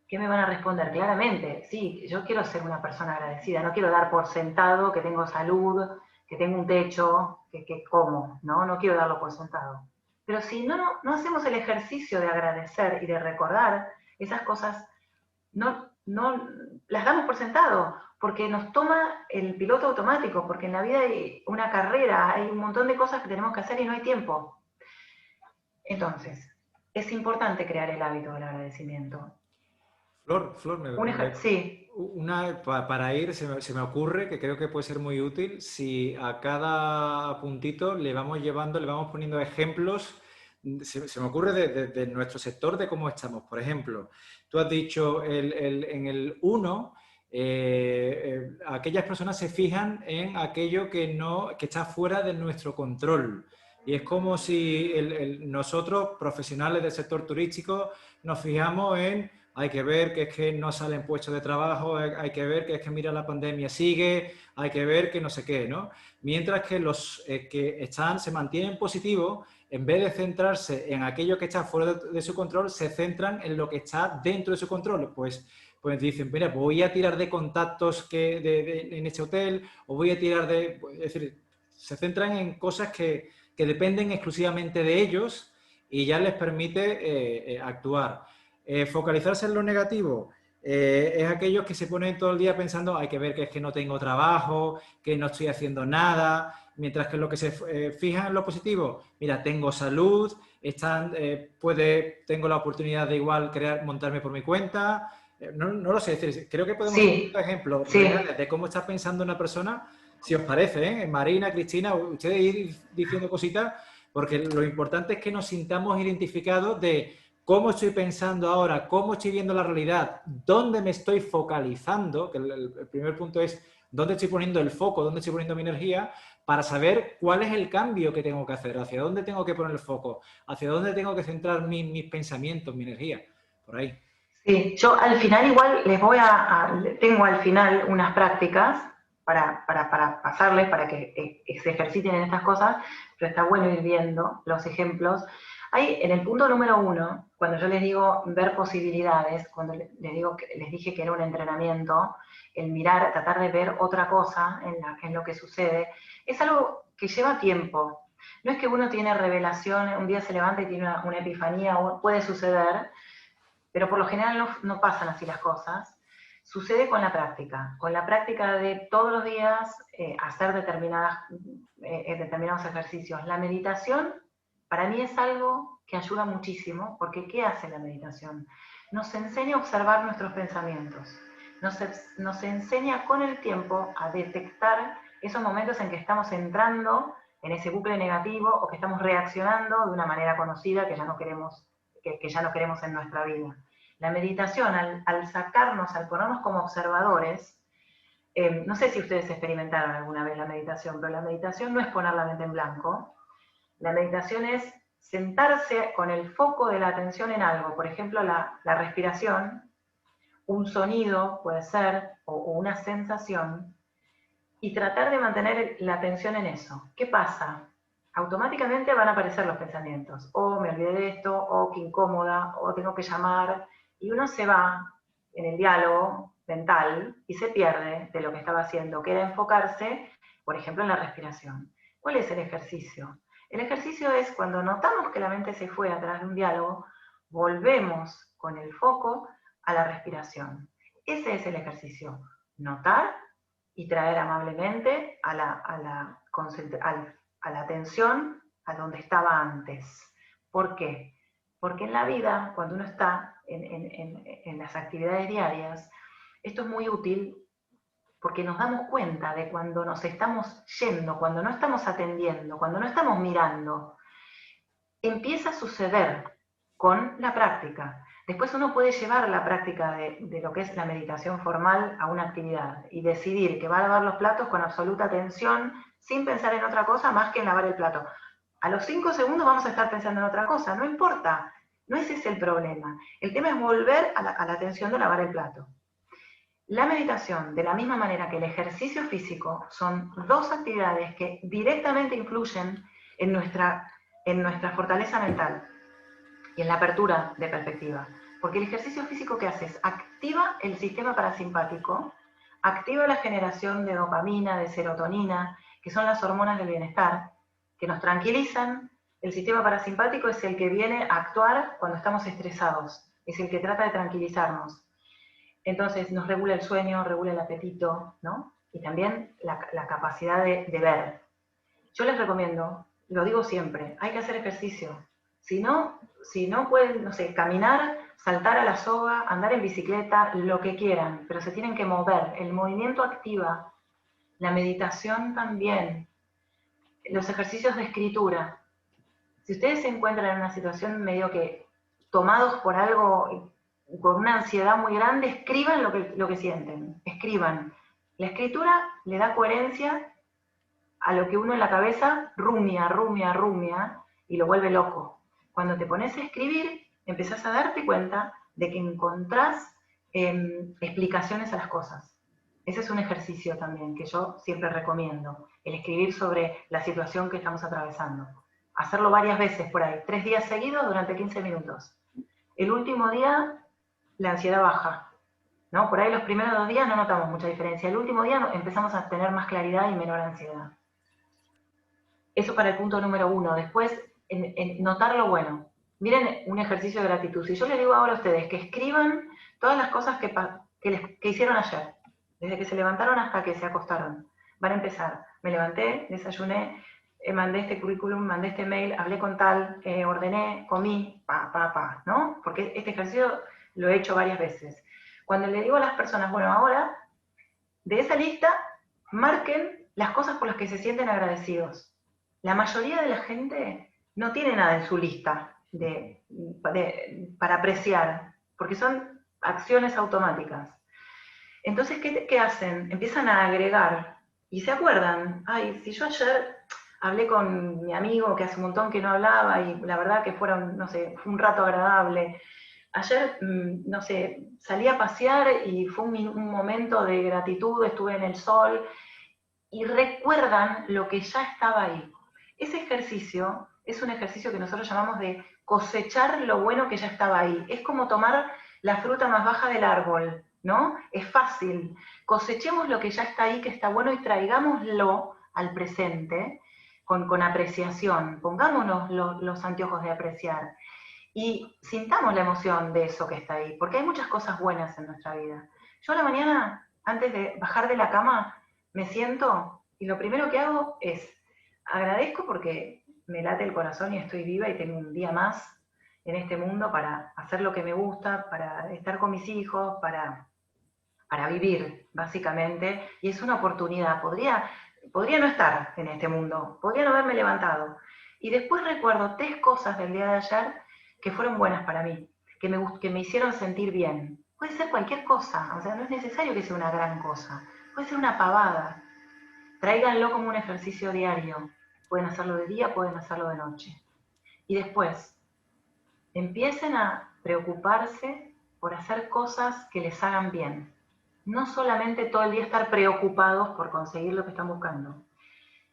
¿Qué me van a responder? Claramente, sí, yo quiero ser una persona agradecida, no quiero dar por sentado que tengo salud, que tengo un techo, que como, ¿no? No quiero darlo por sentado. Pero si no hacemos el ejercicio de agradecer y de recordar, esas cosas no las damos por sentado, porque nos toma el piloto automático, porque en la vida hay una carrera, hay un montón de cosas que tenemos que hacer y no hay tiempo. Entonces, es importante crear el hábito del agradecimiento. Flor, sí. Para ir, se me ocurre que creo que puede ser muy útil si a cada puntito le vamos poniendo ejemplos. Se me ocurre de nuestro sector, de cómo estamos. Por ejemplo, tú has dicho en el 1, aquellas personas se fijan en aquello que está fuera de nuestro control. Y es como si nosotros, profesionales del sector turístico, nos fijamos en hay que ver que es que no salen puestos de trabajo, hay que ver que es que mira la pandemia sigue, hay que ver que no sé qué, ¿no? Mientras que los que se mantienen positivos, en vez de centrarse en aquello que está fuera de su control, se centran en lo que está dentro de su control. Pues dicen, mira, voy a tirar de contactos en este hotel, o voy a tirar de... Es decir, se centran en cosas que dependen exclusivamente de ellos y ya les permite actuar. Focalizarse en lo negativo es aquellos que se ponen todo el día pensando hay que ver que es que no tengo trabajo, que no estoy haciendo nada, mientras que lo que se fijan en lo positivo, mira, tengo salud, tengo la oportunidad de igual montarme por mi cuenta, no lo sé, es decir, creo que podemos dar un ejemplo reales de cómo está pensando una persona, si os parece, ¿eh? Marina, Cristina, ustedes ir diciendo cositas, porque lo importante es que nos sintamos identificados de cómo estoy pensando ahora, cómo estoy viendo la realidad, dónde me estoy focalizando, que el primer punto es dónde estoy poniendo el foco, dónde estoy poniendo mi energía, para saber cuál es el cambio que tengo que hacer, hacia dónde tengo que poner el foco, hacia dónde tengo que centrar mis pensamientos, mi energía, por ahí. Sí, yo al final igual tengo al final unas prácticas para pasarles, para que se ejerciten en estas cosas, pero está bueno ir viendo los ejemplos. Hay en el punto número 1, cuando yo les digo ver posibilidades, cuando les dije que era un entrenamiento, el tratar de ver otra cosa en lo que sucede, es algo que lleva tiempo. No es que uno tiene revelación, un día se levanta y tiene una epifanía, puede suceder, pero por lo general no pasan así las cosas. Sucede con la práctica de todos los días hacer determinados ejercicios. La meditación para mí es algo que ayuda muchísimo, porque ¿qué hace la meditación? Nos enseña a observar nuestros pensamientos, nos enseña con el tiempo a detectar esos momentos en que estamos entrando en ese bucle negativo o que estamos reaccionando de una manera conocida que ya no queremos en nuestra vida. La meditación, al sacarnos, al ponernos como observadores, no sé si ustedes experimentaron alguna vez la meditación, pero la meditación no es poner la mente en blanco. La meditación es sentarse con el foco de la atención en algo, por ejemplo, la respiración, un sonido puede ser, o una sensación, y tratar de mantener la atención en eso. ¿Qué pasa? Automáticamente van a aparecer los pensamientos. O me olvidé de esto, o qué incómoda, o tengo que llamar, y uno se va en el diálogo mental y se pierde de lo que estaba haciendo, que era enfocarse, por ejemplo, en la respiración. ¿Cuál es el ejercicio? El ejercicio es cuando notamos que la mente se fue a través de un diálogo, volvemos con el foco a la respiración. Ese es el ejercicio. Notar y traer amablemente a la atención a donde estaba antes. ¿Por qué? Porque en la vida, cuando uno está en las actividades diarias, esto es muy útil porque nos damos cuenta de cuando nos estamos yendo, cuando no estamos atendiendo, cuando no estamos mirando. Empieza a suceder con la práctica. Después uno puede llevar la práctica de lo que es la meditación formal a una actividad y decidir que va a lavar los platos con absoluta atención, sin pensar en otra cosa más que en lavar el plato. A los 5 segundos vamos a estar pensando en otra cosa, no importa, no ese es el problema. El tema es volver a la atención de lavar el plato. La meditación, de la misma manera que el ejercicio físico, son dos actividades que directamente influyen en nuestra fortaleza mental y en la apertura de perspectiva. Porque el ejercicio físico que hace es activa el sistema parasimpático, activa la generación de dopamina, de serotonina, que son las hormonas del bienestar, que nos tranquilizan. El sistema parasimpático es el que viene a actuar cuando estamos estresados, es el que trata de tranquilizarnos. Entonces nos regula el sueño, regula el apetito, ¿no? Y también la capacidad de ver. Yo les recomiendo, lo digo siempre, hay que hacer ejercicio. Si no pueden, no sé, caminar, saltar a la soga, andar en bicicleta, lo que quieran, pero se tienen que mover. El movimiento activa, la meditación también, los ejercicios de escritura. Si ustedes se encuentran en una situación medio que tomados por algo, con una ansiedad muy grande, escriban lo que sienten, escriban. La escritura le da coherencia a lo que uno en la cabeza rumia, y lo vuelve loco. Cuando te pones a escribir, empezás a darte cuenta de que encontrás explicaciones a las cosas. Ese es un ejercicio también que yo siempre recomiendo, el escribir sobre la situación que estamos atravesando. Hacerlo varias veces por ahí, 3 días seguidos durante 15 minutos. El último día, la ansiedad baja, ¿no? Por ahí los primeros 2 días no notamos mucha diferencia. El último día empezamos a tener más claridad y menor ansiedad. Eso para el punto número 1. Después, en notar lo bueno. Miren un ejercicio de gratitud. Si yo les digo ahora a ustedes que escriban todas las cosas que hicieron ayer, desde que se levantaron hasta que se acostaron, van a empezar. Me levanté, desayuné, mandé este currículum, mandé este mail, hablé con tal, ordené, comí, ¿no? Porque este ejercicio lo he hecho varias veces. Cuando le digo a las personas, bueno, ahora, de esa lista, marquen las cosas por las que se sienten agradecidos. La mayoría de la gente no tiene nada en su lista para apreciar, porque son acciones automáticas. Entonces, ¿qué hacen? Empiezan a agregar y se acuerdan, ay, si yo ayer hablé con mi amigo que hace un montón que no hablaba y la verdad que fue un rato agradable. Ayer, no sé, salí a pasear y fue un momento de gratitud, estuve en el sol y recuerdan lo que ya estaba ahí. Ese ejercicio es un ejercicio que nosotros llamamos de cosechar lo bueno que ya estaba ahí. Es como tomar la fruta más baja del árbol, ¿no? Es fácil. Cosechemos lo que ya está ahí, que está bueno, y traigámoslo al presente con apreciación, pongámonos los anteojos de apreciar y sintamos la emoción de eso que está ahí, porque hay muchas cosas buenas en nuestra vida. Yo a la mañana, antes de bajar de la cama, me siento y lo primero que hago es agradezco porque me late el corazón y estoy viva y tengo un día más en este mundo para hacer lo que me gusta, para estar con mis hijos, para vivir, básicamente, y es una oportunidad. Podría no estar en este mundo, podría no haberme levantado. Y después recuerdo 3 cosas del día de ayer que fueron buenas para mí, que me hicieron sentir bien. Puede ser cualquier cosa, o sea, no es necesario que sea una gran cosa, puede ser una pavada. Tráiganlo como un ejercicio diario. Pueden hacerlo de día, pueden hacerlo de noche. Y después, empiecen a preocuparse por hacer cosas que les hagan bien. No solamente todo el día estar preocupados por conseguir lo que están buscando.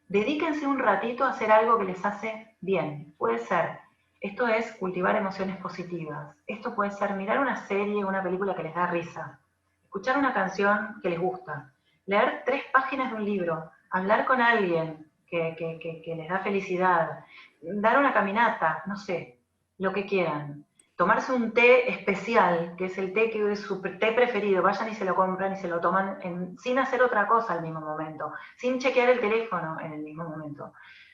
Dedíquense un ratito a hacer algo que les hace bien. Puede ser, esto es cultivar emociones positivas. Esto puede ser mirar una serie, una película que les da risa. Escuchar una canción que les gusta. Leer 3 páginas de un libro. Hablar con alguien que les da felicidad. Dar una caminata, no sé, lo que quieran. Tomarse un té especial, que es el té que es su té preferido, vayan y se lo compran y se lo toman sin hacer otra cosa al mismo momento, sin chequear el teléfono en el mismo momento.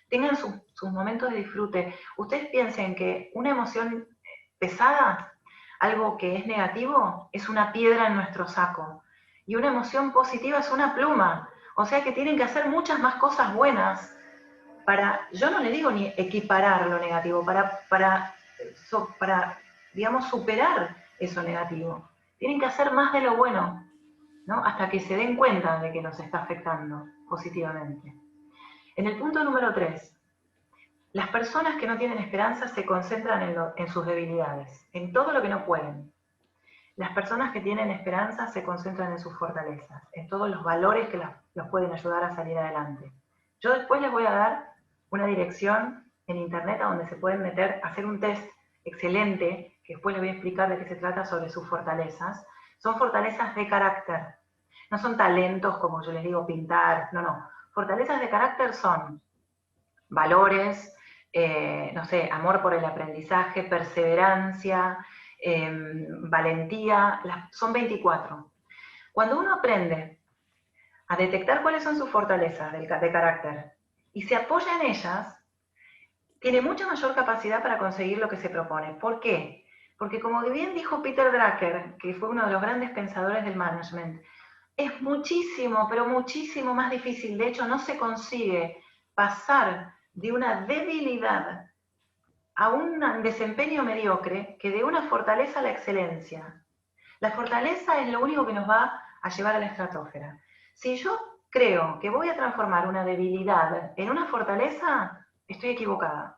Tengan sus momentos de disfrute. Ustedes piensen que una emoción pesada, algo que es negativo, es una piedra en nuestro saco. Y una emoción positiva es una pluma. O sea que tienen que hacer muchas más cosas buenas para, yo no le digo ni equiparar lo negativo, para digamos, superar eso negativo. Tienen que hacer más de lo bueno, ¿no? Hasta que se den cuenta de que nos está afectando positivamente. En el punto número 3, las personas que no tienen esperanza se concentran en sus debilidades, en todo lo que no pueden. Las personas que tienen esperanza se concentran en sus fortalezas, en todos los valores que los pueden ayudar a salir adelante. Yo después les voy a dar una dirección en internet a donde se pueden meter, hacer un test excelente, que después les voy a explicar de qué se trata sobre sus fortalezas. Son fortalezas de carácter, no son talentos como yo les digo, pintar, no. Fortalezas de carácter son valores, no sé, amor por el aprendizaje, perseverancia, valentía, son 24. Cuando uno aprende a detectar cuáles son sus fortalezas de carácter y se apoya en ellas, tiene mucha mayor capacidad para conseguir lo que se propone. ¿Por qué? Porque como bien dijo Peter Drucker, que fue uno de los grandes pensadores del management, es muchísimo, pero muchísimo más difícil. De hecho, no se consigue pasar de una debilidad a un desempeño mediocre que de una fortaleza a la excelencia. La fortaleza es lo único que nos va a llevar a la estratosfera. Si yo creo que voy a transformar una debilidad en una fortaleza, estoy equivocada.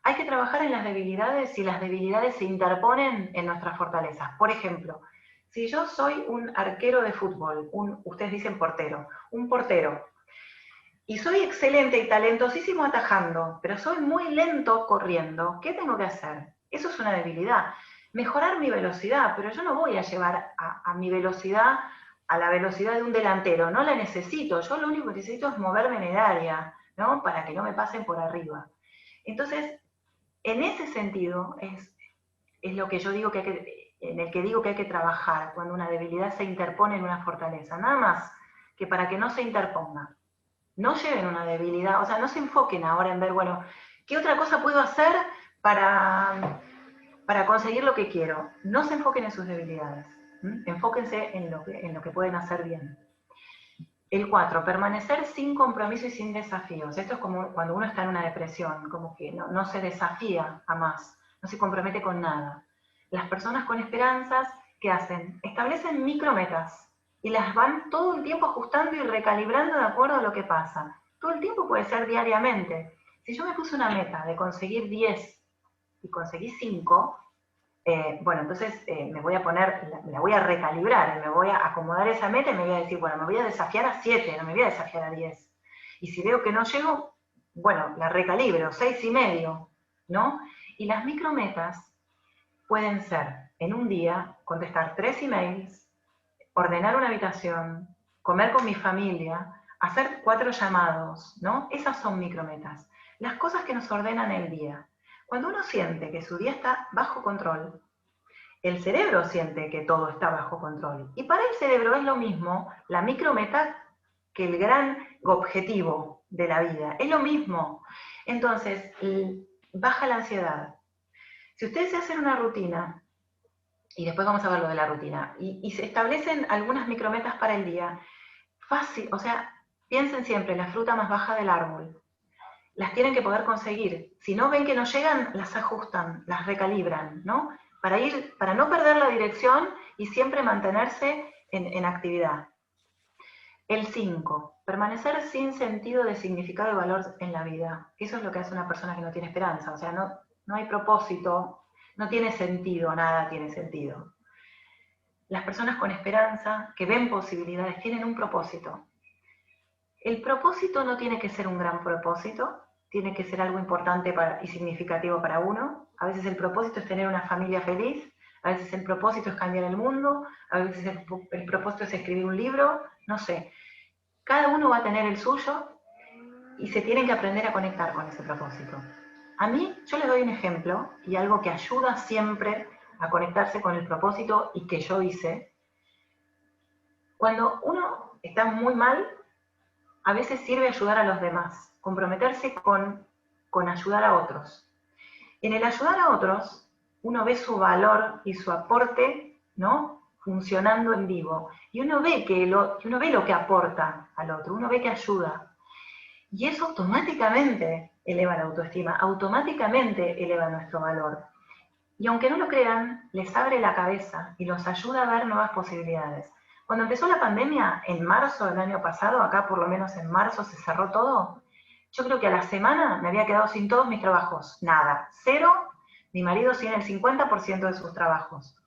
Hay que trabajar en las debilidades y las debilidades se interponen en nuestras fortalezas. Por ejemplo, si yo soy un arquero de fútbol, ustedes dicen portero, un portero, y soy excelente y talentosísimo atajando, pero soy muy lento corriendo, ¿qué tengo que hacer? Eso es una debilidad. Mejorar mi velocidad, pero yo no voy a llevar a mi velocidad a la velocidad de un delantero, no la necesito, yo lo único que necesito es moverme en el área, ¿no? Para que no me pasen por arriba. Entonces, en ese sentido es lo que yo digo en el que digo que hay que trabajar cuando una debilidad se interpone en una fortaleza, nada más que para que no se interponga. No lleven una debilidad, o sea, no se enfoquen ahora en ver, bueno, ¿qué otra cosa puedo hacer para conseguir lo que quiero? No se enfoquen en sus debilidades, enfóquense en lo que pueden hacer bien. El 4, permanecer sin compromiso y sin desafíos. Esto es como cuando uno está en una depresión, como que no se desafía a más, no se compromete con nada. Las personas con esperanzas, ¿qué hacen? Establecen micrometas y las van todo el tiempo ajustando y recalibrando de acuerdo a lo que pasa. Todo el tiempo puede ser diariamente. Si yo me puse una meta de conseguir 10 y conseguí 5, bueno, entonces me la voy a recalibrar, me voy a acomodar esa meta y me voy a decir, bueno, me voy a desafiar a 7, no me voy a desafiar a 10. Y si veo que no llego, bueno, la recalibro, 6,5, ¿no? Y las micrometas pueden ser, en un día, contestar 3 emails, ordenar una habitación, comer con mi familia, hacer 4 llamados, ¿no? Esas son micrometas. las cosas que nos ordenan el día. Cuando uno siente que su día está bajo control, el cerebro siente que todo está bajo control. Y para el cerebro es lo mismo la micrometa que el gran objetivo de la vida. Es lo mismo. Entonces, baja la ansiedad. Si ustedes se hacen una rutina, y después vamos a ver lo de la rutina, y se establecen algunas micrometas para el día, fácil, o sea, piensen siempre, la fruta más baja del árbol. Las tienen que poder conseguir. Si no ven que no llegan, las ajustan, las recalibran, ¿no? Para no perder la dirección y siempre mantenerse en actividad. El 5, permanecer sin sentido de significado y valor en la vida. Eso es lo que hace una persona que no tiene esperanza, o sea, no hay propósito, no tiene sentido, nada tiene sentido. Las personas con esperanza, que ven posibilidades, tienen un propósito. El propósito no tiene que ser un gran propósito, tiene que ser algo importante y significativo para uno. A veces el propósito es tener una familia feliz, a veces el propósito es cambiar el mundo, a veces el propósito es escribir un libro, no sé. Cada uno va a tener el suyo y se tienen que aprender a conectar con ese propósito. A mí, yo les doy un ejemplo y algo que ayuda siempre a conectarse con el propósito y que yo hice. Cuando uno está muy mal, a veces sirve ayudar a los demás, comprometerse con ayudar a otros. En el ayudar a otros, uno ve su valor y su aporte, ¿no?, funcionando en vivo. Y uno ve lo que aporta al otro, uno ve que ayuda. Y eso automáticamente eleva la autoestima, automáticamente eleva nuestro valor. Y aunque no lo crean, les abre la cabeza y los ayuda a ver nuevas posibilidades. Cuando empezó la pandemia, en marzo del año pasado, acá por lo menos en marzo se cerró todo, yo creo que a la semana me había quedado sin todos mis trabajos. Nada, cero, mi marido sin el 50% de sus trabajos.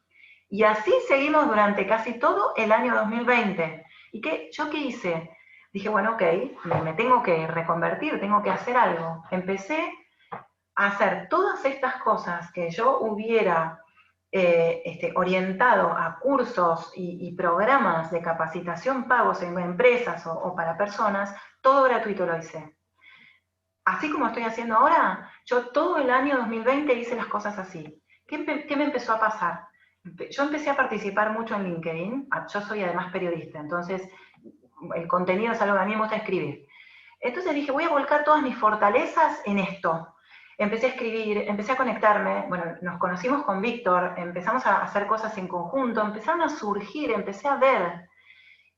Y así seguimos durante casi todo el año 2020. ¿Y yo qué hice? Dije, bueno, ok, me tengo que reconvertir, tengo que hacer algo. Empecé a hacer todas estas cosas que yo hubiera orientado a cursos y programas de capacitación pagos en empresas o para personas, todo gratuito lo hice. Así como estoy haciendo ahora, yo todo el año 2020 hice las cosas así. ¿Qué me empezó a pasar? Yo empecé a participar mucho en LinkedIn, yo soy además periodista, entonces el contenido es algo que a mí me gusta escribir. Entonces dije, voy a volcar todas mis fortalezas en esto. Empecé a escribir, empecé a conectarme, bueno, nos conocimos con Víctor, empezamos a hacer cosas en conjunto, empezaron a surgir, empecé a ver,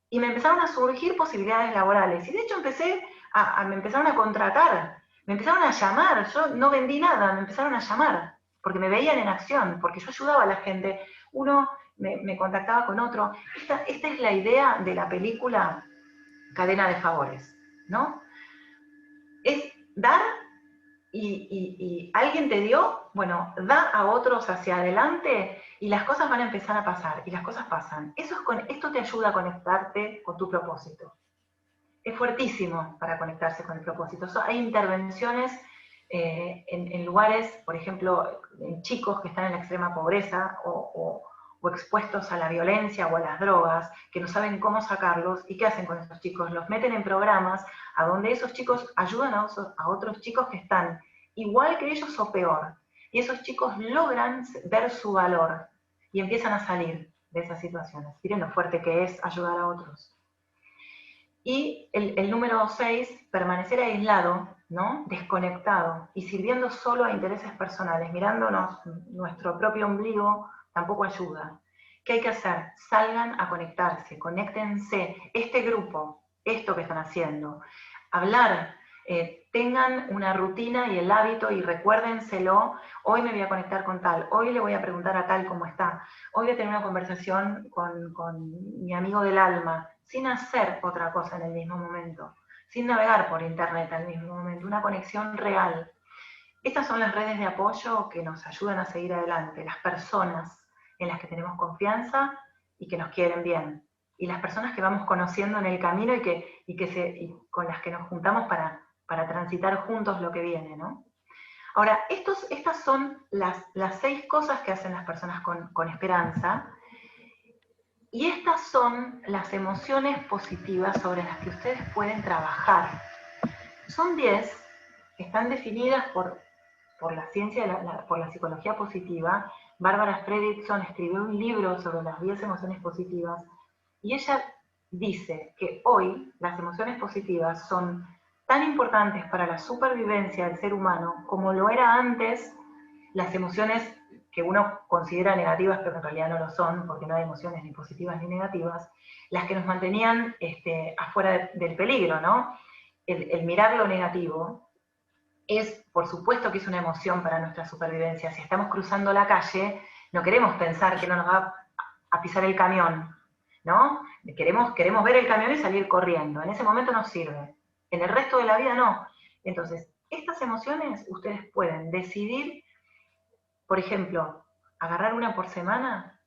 y me empezaron a surgir posibilidades laborales. Y de hecho me empezaron a contratar, me empezaron a llamar, yo no vendí nada, me empezaron a llamar, porque me veían en acción, porque yo ayudaba a la gente, uno me contactaba con otro. Esta es la idea de la película Cadena de Favores, ¿no? Es dar y alguien te dio, bueno, da a otros hacia adelante y las cosas van a empezar a pasar, y las cosas pasan. Esto te ayuda a conectarte con tu propósito. Es fuertísimo para conectarse con el propósito. Hay intervenciones en lugares, por ejemplo, en chicos que están en la extrema pobreza o expuestos a la violencia o a las drogas, que no saben cómo sacarlos. ¿Y qué hacen con esos chicos? Los meten en programas a donde esos chicos ayudan a otros chicos que están igual que ellos o peor. Y esos chicos logran ver su valor y empiezan a salir de esas situaciones. Miren lo fuerte que es ayudar a otros. Y el número 6, permanecer aislado, ¿no?, desconectado y sirviendo solo a intereses personales, mirándonos nuestro propio ombligo, tampoco ayuda. ¿Qué hay que hacer? Salgan a conectarse, conéctense. Este grupo, esto que están haciendo, hablar, tengan una rutina y el hábito y recuérdenselo. Hoy me voy a conectar con tal, hoy le voy a preguntar a tal cómo está, hoy voy a tener una conversación con mi amigo del alma, sin hacer otra cosa en el mismo momento, sin navegar por internet al mismo momento, una conexión real. Estas son las redes de apoyo que nos ayudan a seguir adelante, las personas en las que tenemos confianza y que nos quieren bien, y las personas que vamos conociendo en el camino y con las que nos juntamos para transitar juntos lo que viene, ¿no? Ahora, estas son las 6 cosas que hacen las personas con esperanza, y estas son las emociones positivas sobre las que ustedes pueden trabajar. Son 10, están definidas por la ciencia, por la psicología positiva. Bárbara Fredrickson escribió un libro sobre las 10 emociones positivas, y ella dice que hoy las emociones positivas son tan importantes para la supervivencia del ser humano como lo era antes las emociones que uno considera negativas, pero en realidad no lo son, porque no hay emociones ni positivas ni negativas, las que nos mantenían afuera del peligro, ¿no? El mirar lo negativo es, por supuesto que es una emoción para nuestra supervivencia. Si estamos cruzando la calle, no queremos pensar que no nos va a pisar el camión, ¿no? Queremos ver el camión y salir corriendo. En ese momento nos sirve. En el resto de la vida no. Entonces, estas emociones ustedes pueden decidir, por ejemplo, agarrar una por semana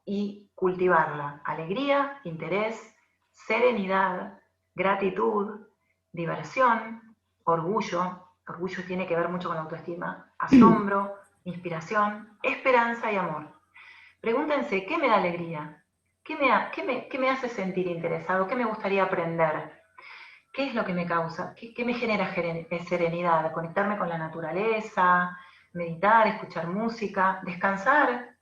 y cultivarla. Alegría, interés, serenidad, gratitud, diversión, orgullo. Orgullo tiene que ver mucho con la autoestima. Asombro, inspiración, esperanza y amor. Pregúntense, ¿qué me da alegría? ¿Qué me hace sentir interesado? ¿Qué me gustaría aprender? ¿Qué es lo que me causa? ¿Qué me genera serenidad? Conectarme con la naturaleza, meditar, escuchar música, descansar.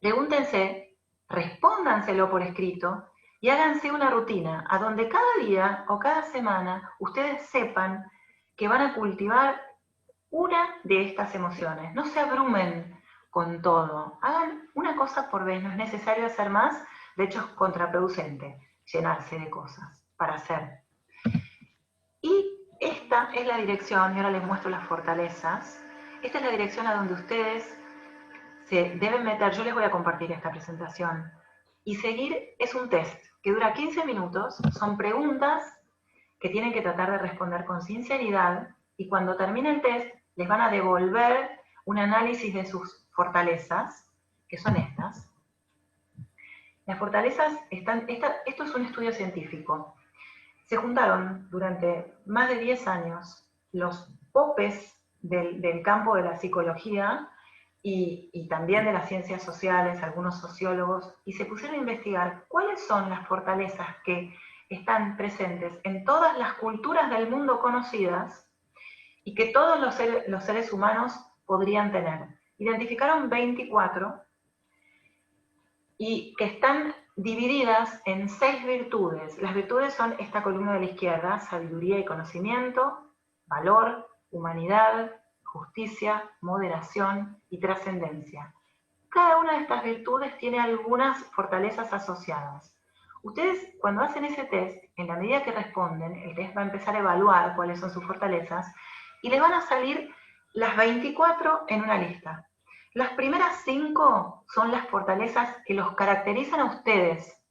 Pregúntense, respóndanselo por escrito y háganse una rutina a donde cada día o cada semana ustedes sepan que van a cultivar una de estas emociones. No se abrumen con todo. Hagan una cosa por vez, no es necesario hacer más. De hecho, es contraproducente llenarse de cosas para hacer. Y esta es la dirección, y ahora les muestro las fortalezas. Esta es la dirección a donde ustedes se deben meter. Yo les voy a compartir esta presentación. Y seguir es un test que dura 15 minutos. Son preguntas que tienen que tratar de responder con sinceridad, y cuando termine el test les van a devolver un análisis de sus fortalezas, que son estas. Las fortalezas están, esto es un estudio científico. Se juntaron durante más de 10 años los popes del campo de la psicología y también de las ciencias sociales, algunos sociólogos, y se pusieron a investigar cuáles son las fortalezas que están presentes en todas las culturas del mundo conocidas y que todos los seres humanos podrían tener. Identificaron 24 y que están divididas en 6 virtudes. Las virtudes son esta columna de la izquierda: sabiduría y conocimiento, valor, humanidad, justicia, moderación y trascendencia. Cada una de estas virtudes tiene algunas fortalezas asociadas. Ustedes, cuando hacen ese test, en la medida que responden, el test va a empezar a evaluar cuáles son sus fortalezas y les van a salir las 24 en una lista. Las primeras 5 son las fortalezas que los caracterizan a ustedes.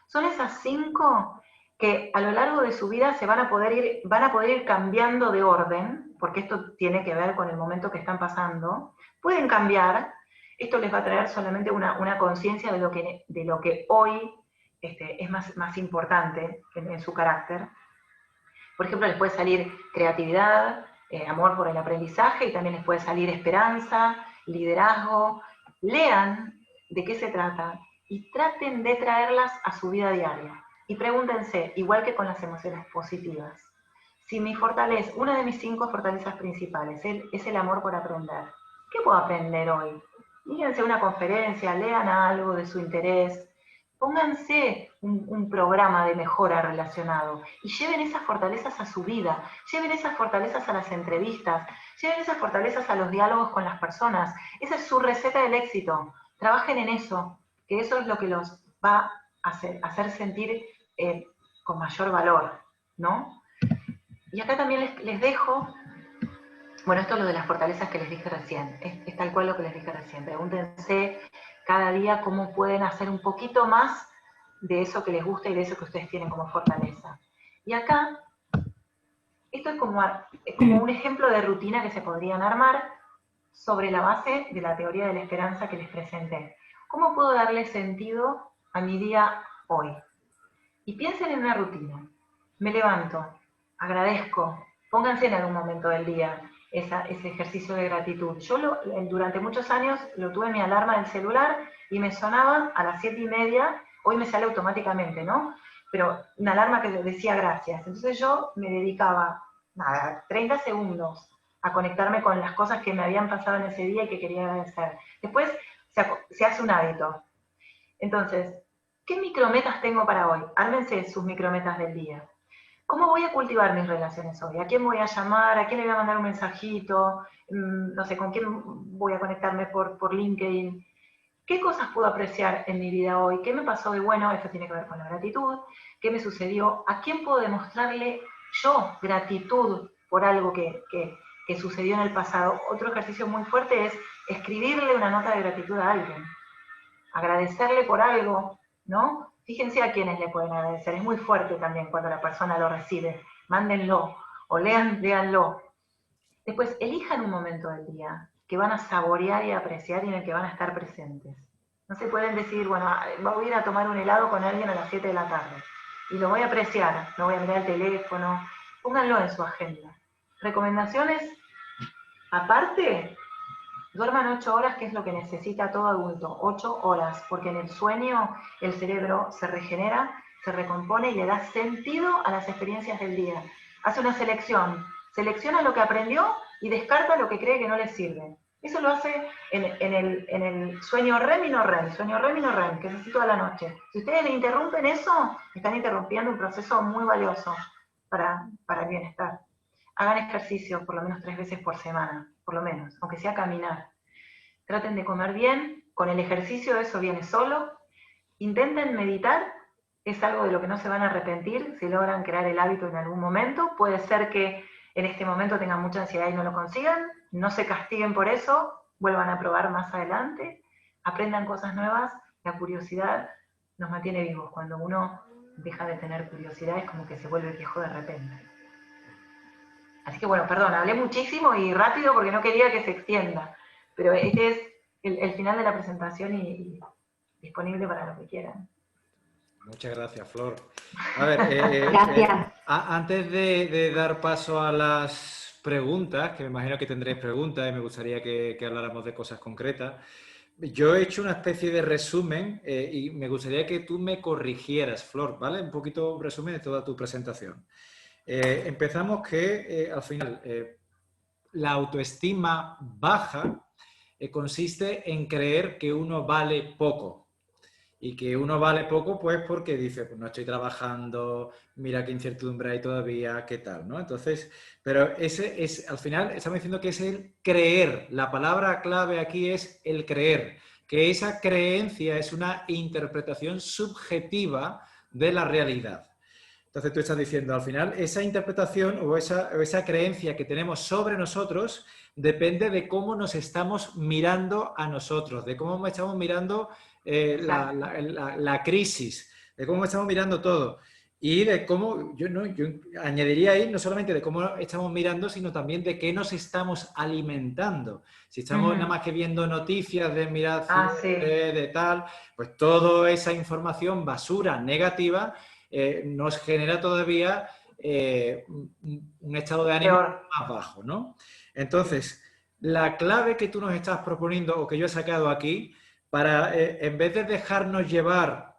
Son esas 5 que a lo largo de su vida van a poder ir cambiando de orden, porque esto tiene que ver con el momento que están pasando. Pueden cambiar, esto les va a traer solamente una conciencia de lo que hoy es más importante en su carácter. Por ejemplo, les puede salir creatividad, amor por el aprendizaje, y también les puede salir esperanza, liderazgo. Lean de qué se trata y traten de traerlas a su vida diaria. Y pregúntense, igual que con las emociones positivas, si una de mis 5 fortalezas principales es el amor por aprender. ¿Qué puedo aprender hoy? Mírense una conferencia, lean algo de su interés, pónganse un programa de mejora relacionado y lleven esas fortalezas a su vida, lleven esas fortalezas a las entrevistas, lleven esas fortalezas a los diálogos con las personas. Esa es su receta del éxito. Trabajen en eso, que eso es lo que los va a hacer sentir con mayor valor, ¿no? Y acá también les dejo, bueno, esto es lo de las fortalezas que les dije recién, es tal cual lo que les dije recién. Pregúntense cada día cómo pueden hacer un poquito más de eso que les gusta y de eso que ustedes tienen como fortaleza. Y acá, esto es como un ejemplo de rutina que se podrían armar sobre la base de la teoría de la esperanza que les presenté. ¿Cómo puedo darle sentido a mi día hoy? Y piensen en una rutina. Me levanto, agradezco, pónganse en algún momento del día ese ejercicio de gratitud. Yo durante muchos años lo tuve en mi alarma del celular y me sonaba a las 7:30, hoy me sale automáticamente, ¿no? Pero una alarma que decía gracias. Entonces yo me dedicaba nada, 30 segundos a conectarme con las cosas que me habían pasado en ese día y que quería agradecer. Después se hace un hábito. Entonces, ¿qué micrometas tengo para hoy? Ármense sus micrometas del día. ¿Cómo voy a cultivar mis relaciones hoy? ¿A quién voy a llamar? ¿A quién le voy a mandar un mensajito? No sé, ¿con quién voy a conectarme por LinkedIn? ¿Qué cosas puedo apreciar en mi vida hoy? ¿Qué me pasó de bueno? Esto tiene que ver con la gratitud. ¿Qué me sucedió? ¿A quién puedo demostrarle yo gratitud por algo que sucedió en el pasado? Otro ejercicio muy fuerte es escribirle una nota de gratitud a alguien. Agradecerle por algo, ¿no? Fíjense a quiénes le pueden agradecer. Es muy fuerte también cuando la persona lo recibe. Mándenlo o léanlo. Después, elijan un momento del día que van a saborear y apreciar y en el que van a estar presentes. No se pueden decir, bueno, voy a ir a tomar un helado con alguien a las 7 de la tarde y lo voy a apreciar, no voy a mirar el teléfono. Pónganlo en su agenda. Recomendaciones, aparte, duerman 8 horas, que es lo que necesita todo adulto, 8 horas, porque en el sueño el cerebro se regenera, se recompone y le da sentido a las experiencias del día. Hace una selección, selecciona lo que aprendió y descarta lo que cree que no le sirve. Eso lo hace en el sueño REM y no REM, sueño REM y no REM, que es así toda la noche. Si ustedes le interrumpen eso, están interrumpiendo un proceso muy valioso para el bienestar. Hagan ejercicio por lo menos 3 veces por semana, por lo menos, aunque sea caminar. Traten de comer bien, con el ejercicio eso viene solo. Intenten meditar, es algo de lo que no se van a arrepentir si logran crear el hábito en algún momento. Puede ser que en este momento tengan mucha ansiedad y no lo consigan, no se castiguen por eso, vuelvan a probar más adelante, aprendan cosas nuevas. La curiosidad nos mantiene vivos. Cuando uno deja de tener curiosidad es como que se vuelve viejo de repente. Así que bueno, perdón, hablé muchísimo y rápido porque no quería que se extienda, pero este es el final de la presentación y disponible para lo que quieran. Muchas gracias, Flor. A ver, gracias. Antes de dar paso a las preguntas, que me imagino que tendréis preguntas y me gustaría que habláramos de cosas concretas, yo he hecho una especie de resumen y me gustaría que tú me corrigieras, Flor, ¿vale? Un poquito resumen de toda tu presentación. Empezamos que al final la autoestima baja consiste en creer que uno vale poco. Y que uno vale poco, pues porque dice, pues no estoy trabajando, mira qué incertidumbre hay todavía, qué tal, ¿no? Entonces, pero ese es, al final estamos diciendo que es el creer. La palabra clave aquí es el creer, que esa creencia es una interpretación subjetiva de la realidad. Entonces tú estás diciendo, al final, esa interpretación o esa creencia que tenemos sobre nosotros depende de cómo nos estamos mirando a nosotros, de cómo estamos mirando la crisis, de cómo estamos mirando todo y de cómo, yo añadiría ahí no solamente de cómo estamos mirando, sino también de qué nos estamos alimentando. Si estamos nada más que viendo noticias de mirar de tal, pues toda esa información basura negativa nos genera todavía un estado de ánimo más bajo, ¿no? Entonces, la clave que tú nos estás proponiendo o que yo he sacado aquí para, en vez de dejarnos llevar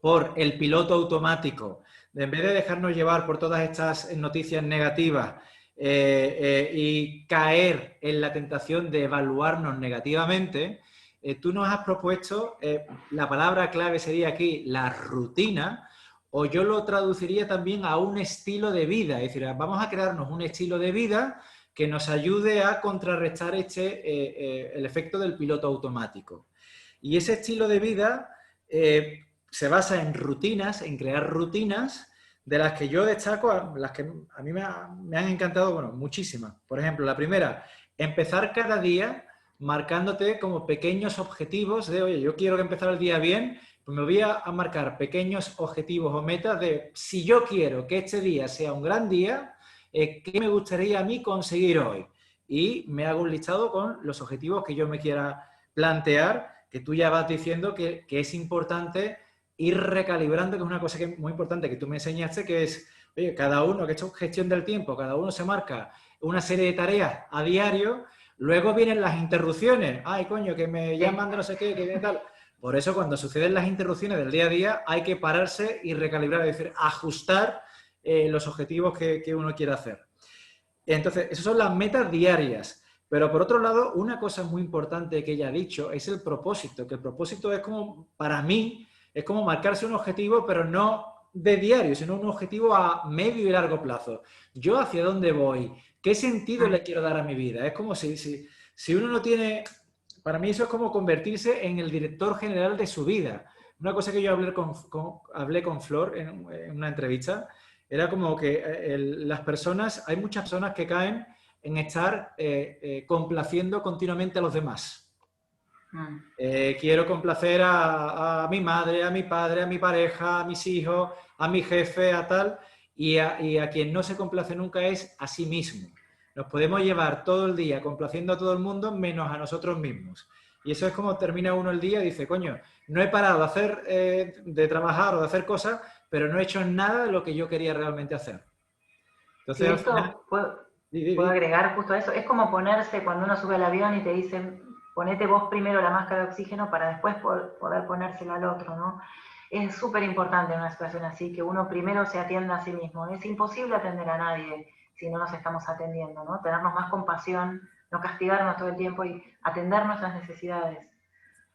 por el piloto automático, en vez de dejarnos llevar por todas estas noticias negativas y caer en la tentación de evaluarnos negativamente, tú nos has propuesto, la palabra clave sería aquí la rutina, o yo lo traduciría también a un estilo de vida, es decir, vamos a crearnos un estilo de vida que nos ayude a contrarrestar el efecto del piloto automático. Y ese estilo de vida se basa en rutinas, en crear rutinas, de las que yo destaco, las que a mí me han encantado, bueno, muchísimas. Por ejemplo, la primera, empezar cada día marcándote como pequeños objetivos de, oye, yo quiero que empezar el día bien, pues me voy a marcar pequeños objetivos o metas de, si yo quiero que este día sea un gran día, ¿qué me gustaría a mí conseguir hoy? Y me hago un listado con los objetivos que yo me quiera plantear, que tú ya vas diciendo que es importante ir recalibrando, que es una cosa que es muy importante que tú me enseñaste, que es, oye, cada uno, que esto es gestión del tiempo, cada uno se marca una serie de tareas a diario, luego vienen las interrupciones, ay, coño, que me llaman de no sé qué, que viene tal. Por eso, cuando suceden las interrupciones del día a día, hay que pararse y recalibrar, es decir, ajustar los objetivos que uno quiere hacer. Entonces, esas son las metas diarias. Pero por otro lado, una cosa muy importante que ella ha dicho es el propósito, que el propósito es como, para mí, es como marcarse un objetivo, pero no de diario, sino un objetivo a medio y largo plazo. ¿Yo hacia dónde voy? ¿Qué sentido le quiero dar a mi vida? Es como si uno no tiene... Para mí eso es como convertirse en el director general de su vida. Una cosa que yo hablé con Flor en una entrevista, era como que las personas, hay muchas personas que caen en estar complaciendo continuamente a los demás. Quiero complacer a mi madre, a mi padre, a mi pareja, a mis hijos, a mi jefe, a tal, y a quien no se complace nunca es a sí mismo. Nos podemos llevar todo el día complaciendo a todo el mundo menos a nosotros mismos. Y eso es como termina uno el día y dice, coño, no he parado de hacer, de trabajar o de hacer cosas, pero no he hecho nada de lo que yo quería realmente hacer. Entonces, sí, esto puedo agregar justo eso. Es como ponerse cuando uno sube al avión y te dicen, ponete vos primero la máscara de oxígeno para después poder ponérsela al otro, ¿no? Es súper importante en una situación así que uno primero se atienda a sí mismo. Es imposible atender a nadie si no nos estamos atendiendo, ¿no? Tenernos más compasión, no castigarnos todo el tiempo y atender nuestras necesidades.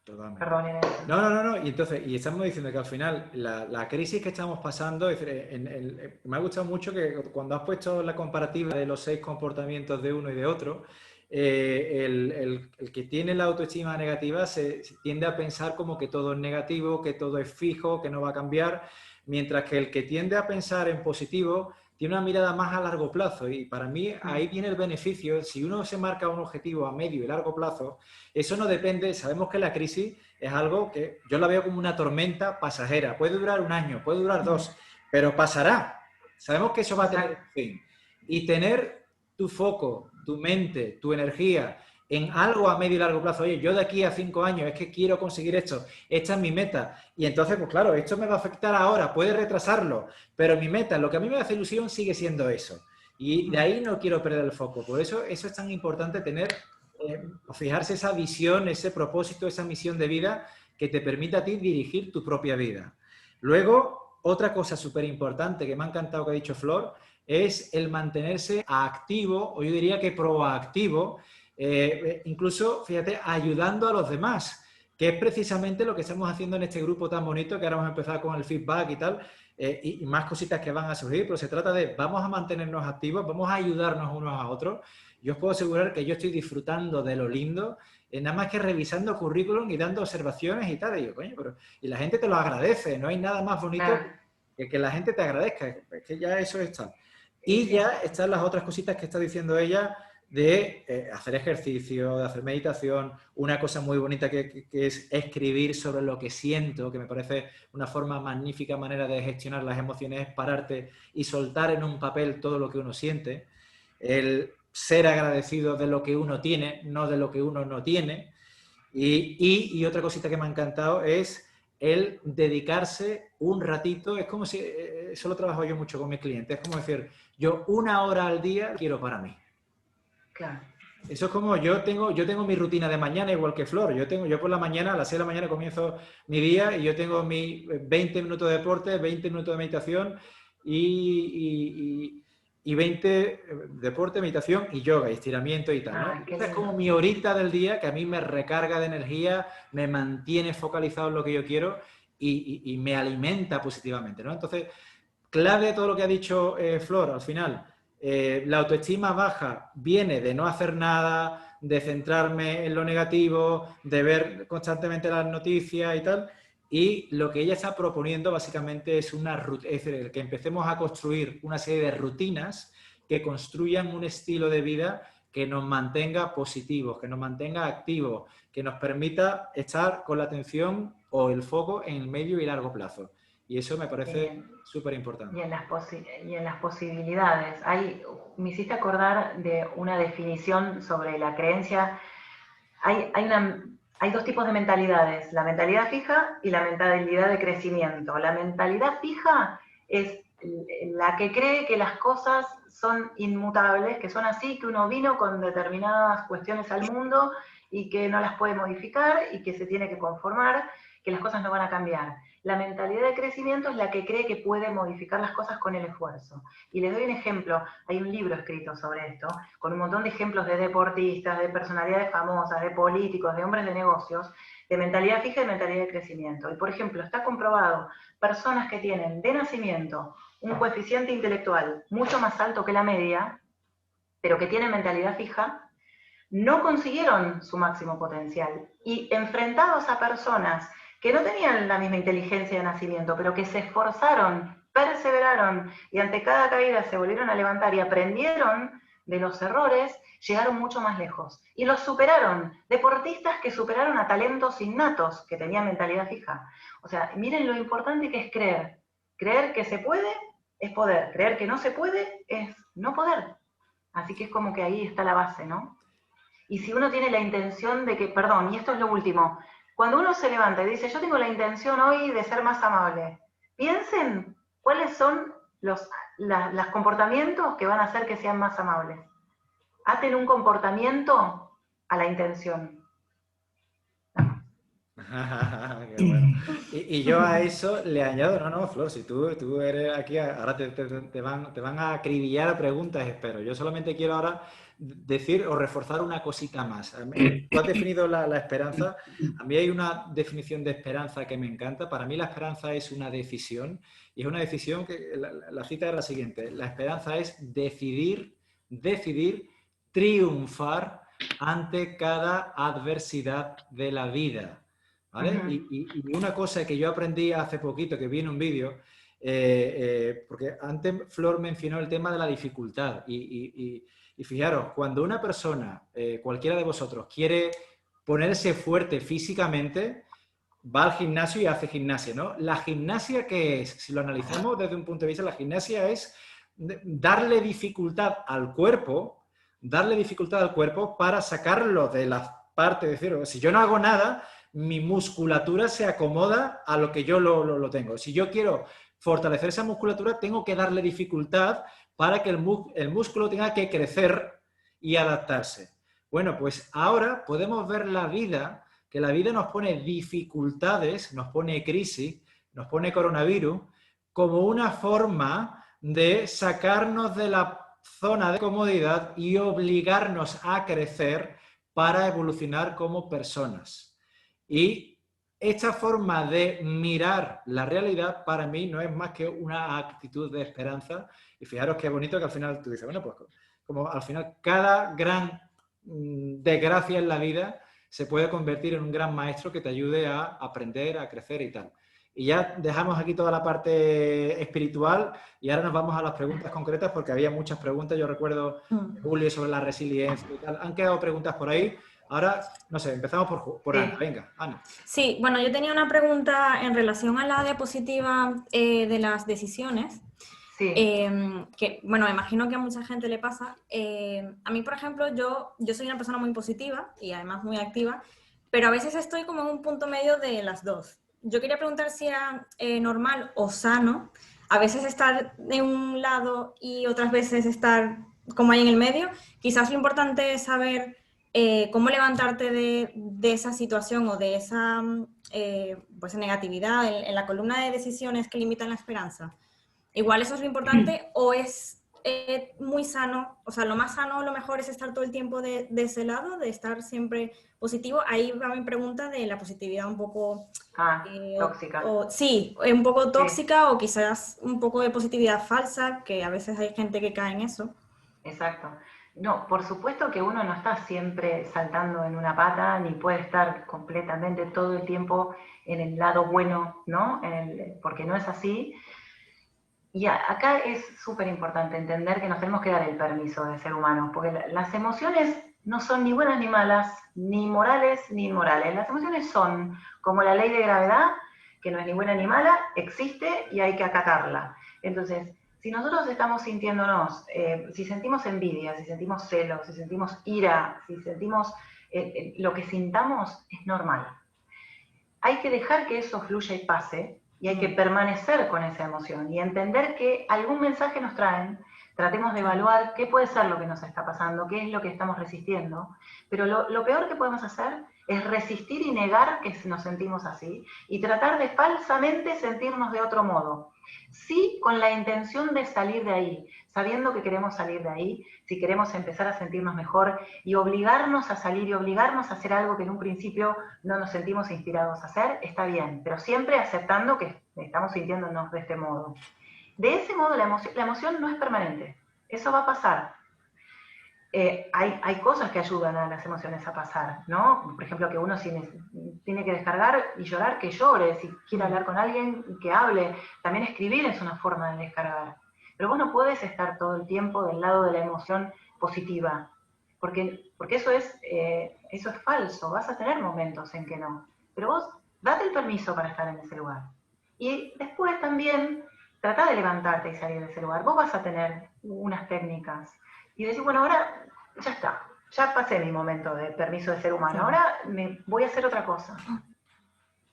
Totalmente. Perdón, No. Y estamos diciendo que al final la crisis que estamos pasando, me ha gustado mucho que cuando has puesto la comparativa de los 6 comportamientos de uno y de otro, el que tiene la autoestima negativa se tiende a pensar como que todo es negativo, que todo es fijo, que no va a cambiar, mientras que el que tiende a pensar en positivo tiene una mirada más a largo plazo, y para mí ahí viene el beneficio. Si uno se marca un objetivo a medio y largo plazo, eso no depende. Sabemos que la crisis es algo que yo la veo como una tormenta pasajera, puede durar 1 año, puede durar 2, pero pasará. Sabemos que eso va a tener fin. Y tener tu foco, tu mente, tu energía en algo a medio y largo plazo. Oye, yo de aquí a 5 años es que quiero conseguir esto, esta es mi meta. Y entonces, pues claro, esto me va a afectar ahora, puede retrasarlo, pero mi meta, lo que a mí me hace ilusión sigue siendo eso. Y de ahí no quiero perder el foco. Por eso es tan importante tener, fijarse esa visión, ese propósito, esa misión de vida que te permita a ti dirigir tu propia vida. Luego, otra cosa súper importante que me ha encantado que ha dicho Flor, es el mantenerse activo, o yo diría que proactivo, incluso, fíjate, ayudando a los demás, que es precisamente lo que estamos haciendo en este grupo tan bonito, que ahora vamos a empezar con el feedback y tal, y más cositas que van a surgir, pero se trata de, vamos a mantenernos activos, vamos a ayudarnos unos a otros. Yo os puedo asegurar que yo estoy disfrutando de lo lindo, nada más que revisando currículum y dando observaciones y tal, y yo, coño, y la gente te lo agradece, no hay nada más bonito que la gente te agradezca, es que ya eso está. Y ya están las otras cositas que está diciendo ella, de hacer ejercicio, de hacer meditación, una cosa muy bonita que es escribir sobre lo que siento, que me parece una magnífica manera de gestionar las emociones, es pararte y soltar en un papel todo lo que uno siente, el ser agradecido de lo que uno tiene, no de lo que uno no tiene, y otra cosita que me ha encantado es el dedicarse un ratito. Es como si, eso lo trabajo yo mucho con mis clientes, es como decir, yo 1 hora al día quiero para mí. Claro. Eso es como, yo tengo mi rutina de mañana igual que Flor. Yo por la mañana, a las 6 de la mañana comienzo mi día y yo tengo mis 20 minutos de deporte, 20 minutos de meditación y 20 deporte, meditación y yoga, y estiramiento y tal, ¿no? Esa es como mi horita del día que a mí me recarga de energía, me mantiene focalizado en lo que yo quiero y me alimenta positivamente, ¿no? Entonces, clave de todo lo que ha dicho Flor al final. La autoestima baja viene de no hacer nada, de centrarme en lo negativo, de ver constantemente las noticias y tal. Y lo que ella está proponiendo básicamente es decir, que empecemos a construir una serie de rutinas que construyan un estilo de vida que nos mantenga positivos, que nos mantenga activos, que nos permita estar con la atención o el foco en el medio y largo plazo. Y eso me parece súper importante. Y en las posibilidades. Me hiciste acordar de una definición sobre la creencia. Hay 2 tipos de mentalidades, la mentalidad fija y la mentalidad de crecimiento. La mentalidad fija es la que cree que las cosas son inmutables, que son así, que uno vino con determinadas cuestiones al mundo y que no las puede modificar y que se tiene que conformar. que las cosas no van a cambiar. La mentalidad de crecimiento es la que cree que puede modificar las cosas con el esfuerzo. Y les doy un ejemplo, hay un libro escrito sobre esto, con un montón de ejemplos de deportistas, de personalidades famosas, de políticos, de hombres de negocios, de mentalidad fija y mentalidad de crecimiento. Y por ejemplo, está comprobado, personas que tienen de nacimiento un coeficiente intelectual mucho más alto que la media, pero que tienen mentalidad fija, no consiguieron su máximo potencial. Y enfrentados a personas que no tenían la misma inteligencia de nacimiento, pero que se esforzaron, perseveraron y ante cada caída se volvieron a levantar y aprendieron de los errores, llegaron mucho más lejos. Y los superaron, deportistas que superaron a talentos innatos que tenían mentalidad fija. O sea, miren lo importante que es creer. Creer que se puede es poder, creer que no se puede es no poder. Así que es como que ahí está la base, ¿no? Y si uno tiene la intención de que, perdón, y esto es lo último, cuando uno se levanta y dice, yo tengo la intención hoy de ser más amable, piensen cuáles son los comportamientos que van a hacer que sean más amables. Aten un comportamiento a la intención. Qué bueno. Y yo a eso le añado, no, Flor, si tú eres aquí, ahora te van a acribillar a preguntas, espero. Yo solamente quiero ahora decir o reforzar una cosita más. Tú has definido la esperanza. A mí hay una definición de esperanza que me encanta. Para mí la esperanza es una decisión y es una decisión que la cita es la siguiente. La esperanza es decidir triunfar ante cada adversidad de la vida. ¿Vale? Y una cosa que yo aprendí hace poquito, que vi en un vídeo, porque antes Flor mencionó el tema de la dificultad y fijaros, cuando una persona, cualquiera de vosotros, quiere ponerse fuerte físicamente, va al gimnasio y hace gimnasia, ¿no? La gimnasia, ¿qué es? Si lo analizamos desde un punto de vista, la gimnasia es darle dificultad al cuerpo para sacarlo de la parte, de decir, si yo no hago nada, mi musculatura se acomoda a lo que yo lo tengo. Si yo quiero fortalecer esa musculatura, tengo que darle dificultad para que el músculo tenga que crecer y adaptarse. Bueno, pues ahora podemos ver la vida, que la vida nos pone dificultades, nos pone crisis, nos pone coronavirus, como una forma de sacarnos de la zona de comodidad y obligarnos a crecer para evolucionar como personas. Y esta forma de mirar la realidad para mí no es más que una actitud de esperanza. Y fijaros qué bonito que al final tú dices, bueno, pues como al final cada gran desgracia en la vida se puede convertir en un gran maestro que te ayude a aprender, a crecer y tal. Y ya dejamos aquí toda la parte espiritual y ahora nos vamos a las preguntas concretas porque había muchas preguntas. Yo recuerdo, Julio, sobre la resiliencia y tal. Han quedado preguntas por ahí. Ahora, no sé, empezamos por Ana. Venga, Ana. Sí, bueno, yo tenía una pregunta en relación a la diapositiva de las decisiones. Sí. Que, bueno, me imagino que a mucha gente le pasa. A mí, por ejemplo, yo soy una persona muy positiva y además muy activa, pero a veces estoy como en un punto medio de las dos. Yo quería preguntar si era normal o sano a veces estar de un lado y otras veces estar como ahí en el medio. Quizás lo importante es saber cómo levantarte de esa situación o de esa pues, negatividad en la columna de decisiones que limitan la esperanza. Igual eso es lo importante o es muy sano, o sea, lo más sano o lo mejor es estar todo el tiempo de ese lado, de estar siempre positivo. Ahí va mi pregunta de la positividad un poco... tóxica. Sí, un poco tóxica, sí. O quizás un poco de positividad falsa, que a veces hay gente que cae en eso. Exacto. No, por supuesto que uno no está siempre saltando en una pata, ni puede estar completamente todo el tiempo en el lado bueno, ¿no? Porque no es así. Y acá es súper importante entender que nos tenemos que dar el permiso de ser humanos, porque las emociones no son ni buenas ni malas, ni morales ni inmorales. Las emociones son como la ley de gravedad, que no es ni buena ni mala, existe y hay que acatarla. Entonces, si nosotros estamos sintiéndonos, si sentimos envidia, si sentimos celos, si sentimos ira, si sentimos lo que sintamos, es normal. Hay que dejar que eso fluya y pase, y hay que permanecer con esa emoción y entender que algún mensaje nos traen, tratemos de evaluar qué puede ser lo que nos está pasando, qué es lo que estamos resistiendo, pero lo peor que podemos hacer es resistir y negar que nos sentimos así y tratar de falsamente sentirnos de otro modo. Sí, con la intención de salir de ahí, sabiendo que queremos salir de ahí, si queremos empezar a sentirnos mejor y obligarnos a salir y obligarnos a hacer algo que en un principio no nos sentimos inspirados a hacer, está bien, pero siempre aceptando que estamos sintiéndonos de este modo. De ese modo la emoción no es permanente, eso va a pasar. Hay cosas que ayudan a las emociones a pasar, ¿no? Por ejemplo, que uno si tiene que descargar y llorar, que llore, si quiere hablar con alguien, que hable. También escribir es una forma de descargar. Pero vos no podés estar todo el tiempo del lado de la emoción positiva, porque eso es falso, vas a tener momentos en que no. Pero vos date el permiso para estar en ese lugar. Y después también trata de levantarte y salir de ese lugar. Vos vas a tener unas técnicas. Y decir, bueno, ahora ya está, ya pasé mi momento de permiso de ser humano, ahora me voy a hacer otra cosa.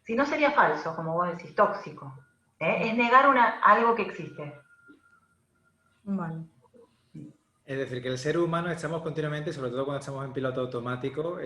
Si no sería falso, como vos decís, tóxico. Es negar algo que existe. Vale. Es decir, que el ser humano estamos continuamente, sobre todo cuando estamos en piloto automático,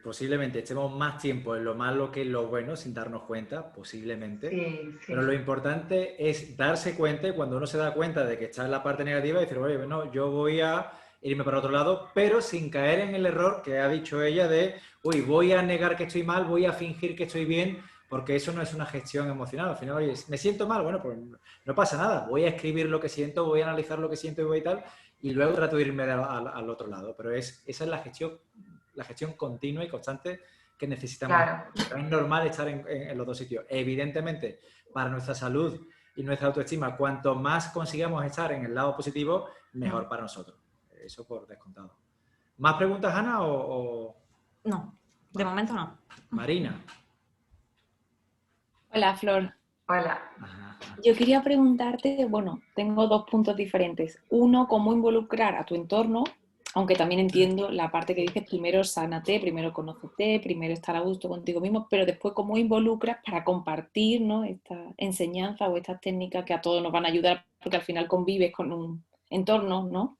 posiblemente estemos más tiempo en lo malo que en lo bueno, sin darnos cuenta, posiblemente. Sí. Pero lo importante es darse cuenta, y cuando uno se da cuenta de que está en la parte negativa, decir, oye, bueno, yo voy a irme para otro lado, pero sin caer en el error que ha dicho ella de, uy, voy a negar que estoy mal, voy a fingir que estoy bien, porque eso no es una gestión emocional. Al final, oye, me siento mal, bueno, pues no pasa nada, voy a escribir lo que siento, voy a analizar lo que siento y voy y tal, y luego trato de irme al otro lado. Pero esa es la gestión continua y constante que necesitamos. Claro. Es normal estar en los dos sitios. Evidentemente, para nuestra salud y nuestra autoestima, cuanto más consigamos estar en el lado positivo, mejor para nosotros. Eso por descontado. ¿Más preguntas, Ana? No, de momento no. Marina. Hola, Flor. Hola. Yo quería preguntarte, bueno, tengo dos puntos diferentes. Uno, cómo involucrar a tu entorno, aunque también entiendo la parte que dices, primero sánate, primero conócete, primero estar a gusto contigo mismo, pero después cómo involucras para compartir, ¿no?, esta enseñanza o estas técnicas que a todos nos van a ayudar, porque al final convives con un entorno, ¿no?,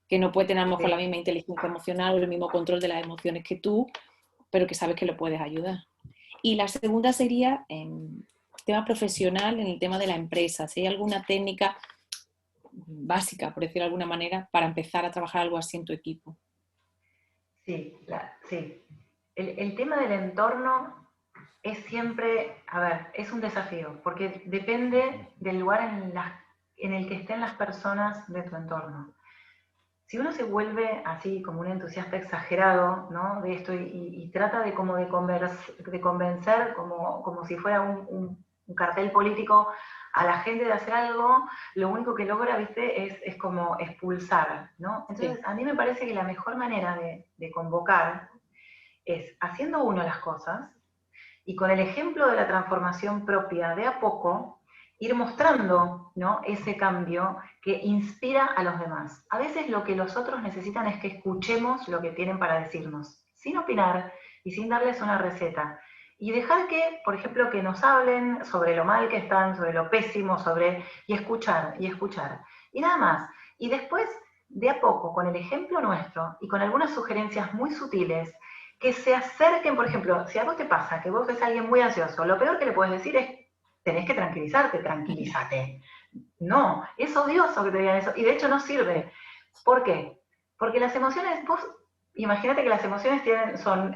que no puede tener a lo mejor la misma inteligencia emocional o el mismo control de las emociones que tú, pero que sabes que lo puedes ayudar. Y la segunda sería tema profesional, en el tema de la empresa. Si hay alguna técnica básica, por decirlo de alguna manera, para empezar a trabajar algo así en tu equipo. Sí, sí. El tema del entorno es siempre, es un desafío, porque depende del lugar en el que estén las personas de tu entorno. Si uno se vuelve así como un entusiasta exagerado, ¿no?, de esto y trata de convencer como si fuera un cartel político a la gente de hacer algo, lo único que logra, ¿viste?, es como expulsar, ¿no? Entonces, sí, a mí me parece que la mejor manera de convocar es haciendo uno las cosas y con el ejemplo de la transformación propia de a poco, ir mostrando, ¿no?, ese cambio que inspira a los demás. A veces lo que los otros necesitan es que escuchemos lo que tienen para decirnos, sin opinar y sin darles una receta. Y dejar que, por ejemplo, que nos hablen sobre lo mal que están, sobre lo pésimo, y escuchar. Y nada más. Y después, de a poco, con el ejemplo nuestro y con algunas sugerencias muy sutiles, que se acerquen, por ejemplo, si a vos te pasa que vos ves a alguien muy ansioso, lo peor que le puedes decir es, tenés que tranquilizarte, tranquilízate. No, es odioso que te digan eso, y de hecho no sirve. ¿Por qué? Porque las emociones, vos imagínate que las emociones son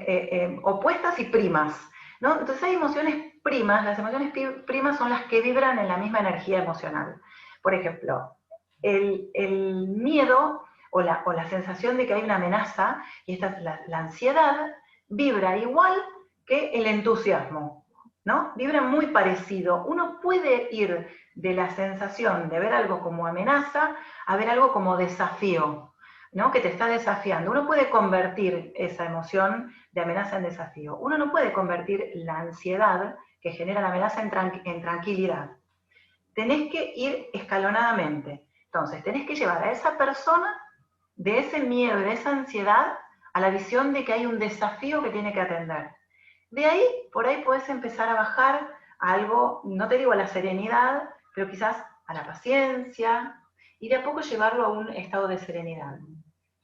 opuestas y primas, ¿no? Entonces hay emociones primas, las emociones primas son las que vibran en la misma energía emocional. Por ejemplo, el miedo o la sensación de que hay una amenaza, y la ansiedad, vibra igual que el entusiasmo, ¿no? Vibra muy parecido. Uno puede ir de la sensación de ver algo como amenaza a ver algo como desafío, ¿no?, que te está desafiando. Uno puede convertir esa emoción de amenaza en desafío. Uno no puede convertir la ansiedad que genera la amenaza en tranquilidad. Tenés que ir escalonadamente. Entonces, tenés que llevar a esa persona de ese miedo, de esa ansiedad, a la visión de que hay un desafío que tiene que atender. De ahí, por ahí podés empezar a bajar a algo, no te digo a la serenidad, pero quizás a la paciencia, y de a poco llevarlo a un estado de serenidad.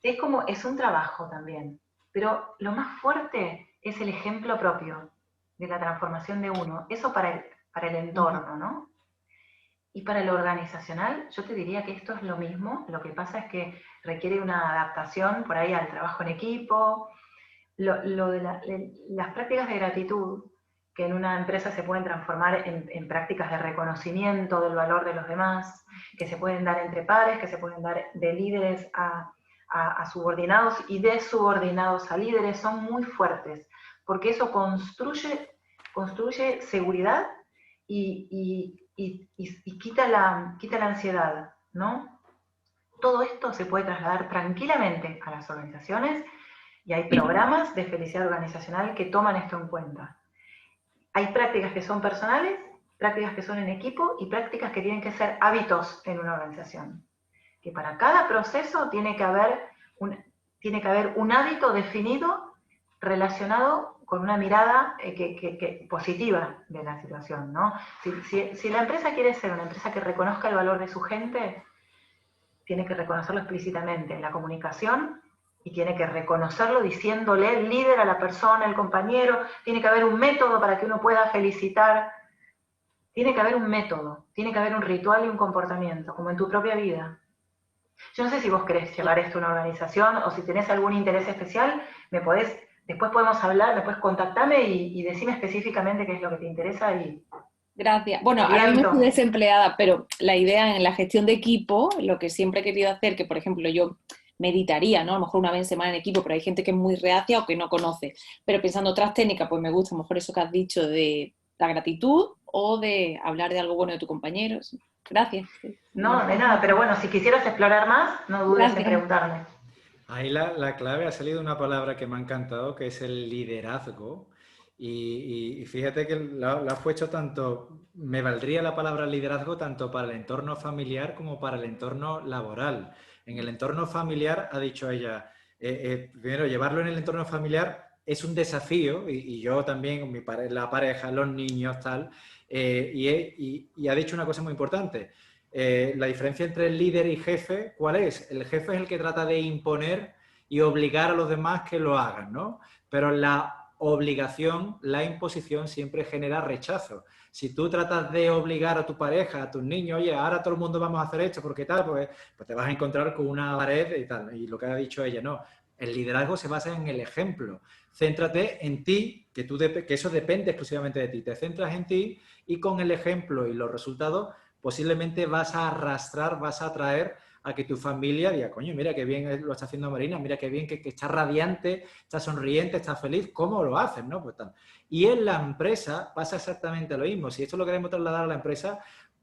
Es un trabajo también, pero lo más fuerte es el ejemplo propio de la transformación de uno. Eso para el entorno, ¿no? Y para lo organizacional, yo te diría que esto es lo mismo. Lo que pasa es que requiere una adaptación por ahí al trabajo en equipo. Lo de las prácticas de gratitud, que en una empresa se pueden transformar en prácticas de reconocimiento del valor de los demás, que se pueden dar entre pares, que se pueden dar de líderes a subordinados y de subordinados a líderes, son muy fuertes, porque eso construye seguridad y quita la ansiedad, ¿no? Todo esto se puede trasladar tranquilamente a las organizaciones y hay programas de felicidad organizacional que toman esto en cuenta. Hay prácticas que son personales, prácticas que son en equipo y prácticas que tienen que ser hábitos en una organización. Que para cada proceso tiene que haber un hábito definido relacionado con una mirada positiva de la situación, ¿no? Si la empresa quiere ser una empresa que reconozca el valor de su gente, tiene que reconocerlo explícitamente en la comunicación y tiene que reconocerlo diciéndole el líder a la persona, el compañero. Tiene que haber un método para que uno pueda felicitar. Tiene que haber un método, tiene que haber un ritual y un comportamiento, como en tu propia vida. Yo no sé si vos querés llevar esto a una organización o si tenés algún interés especial, después podemos hablar, después contactame y decime específicamente qué es lo que te interesa y... Gracias. Bueno, ahora mismo estoy desempleada, pero la idea en la gestión de equipo, lo que siempre he querido hacer, que por ejemplo yo meditaría, ¿no? A lo mejor una vez en semana en equipo, pero hay gente que es muy reacia o que no conoce. Pero pensando otras técnicas, pues me gusta a lo mejor eso que has dicho de la gratitud o de hablar de algo bueno de tu compañero. Gracias. No, de nada, pero bueno, si quisieras explorar más, no dudes en preguntarme. Ahí la clave, ha salido una palabra que me ha encantado, que es el liderazgo. Y fíjate que lo has puesto tanto, me valdría la palabra liderazgo tanto para el entorno familiar como para el entorno laboral. En el entorno familiar, ha dicho ella, primero llevarlo en el entorno familiar es un desafío, y yo también, la pareja, los niños, tal, y ha dicho una cosa muy importante. La diferencia entre el líder y jefe, ¿cuál es? El jefe es el que trata de imponer y obligar a los demás que lo hagan, ¿no? Pero la obligación, la imposición siempre genera rechazo. Si tú tratas de obligar a tu pareja, a tus niños, oye, ahora todo el mundo vamos a hacer esto, porque tal, pues te vas a encontrar con una pared y tal. Y lo que ha dicho ella, no. El liderazgo se basa en el ejemplo. Céntrate en ti, que eso depende exclusivamente de ti. Te centras en ti y con el ejemplo y los resultados posiblemente vas a arrastrar, vas a atraer a que tu familia diga, coño, mira qué bien lo está haciendo Marina, mira qué bien que está radiante, está sonriente, está feliz, ¿cómo lo hacen? ¿No? Pues tal. Y en la empresa pasa exactamente lo mismo. Si esto lo queremos trasladar a la empresa,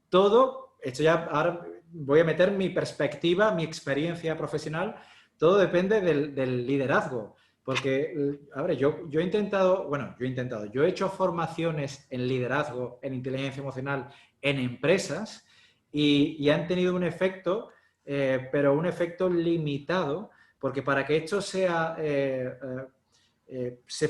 todo, esto ya ahora voy a meter mi perspectiva, mi experiencia profesional, todo depende del liderazgo. Porque, a ver, yo he hecho formaciones en liderazgo, en inteligencia emocional, en empresas y han tenido un efecto, pero un efecto limitado, porque para que esto se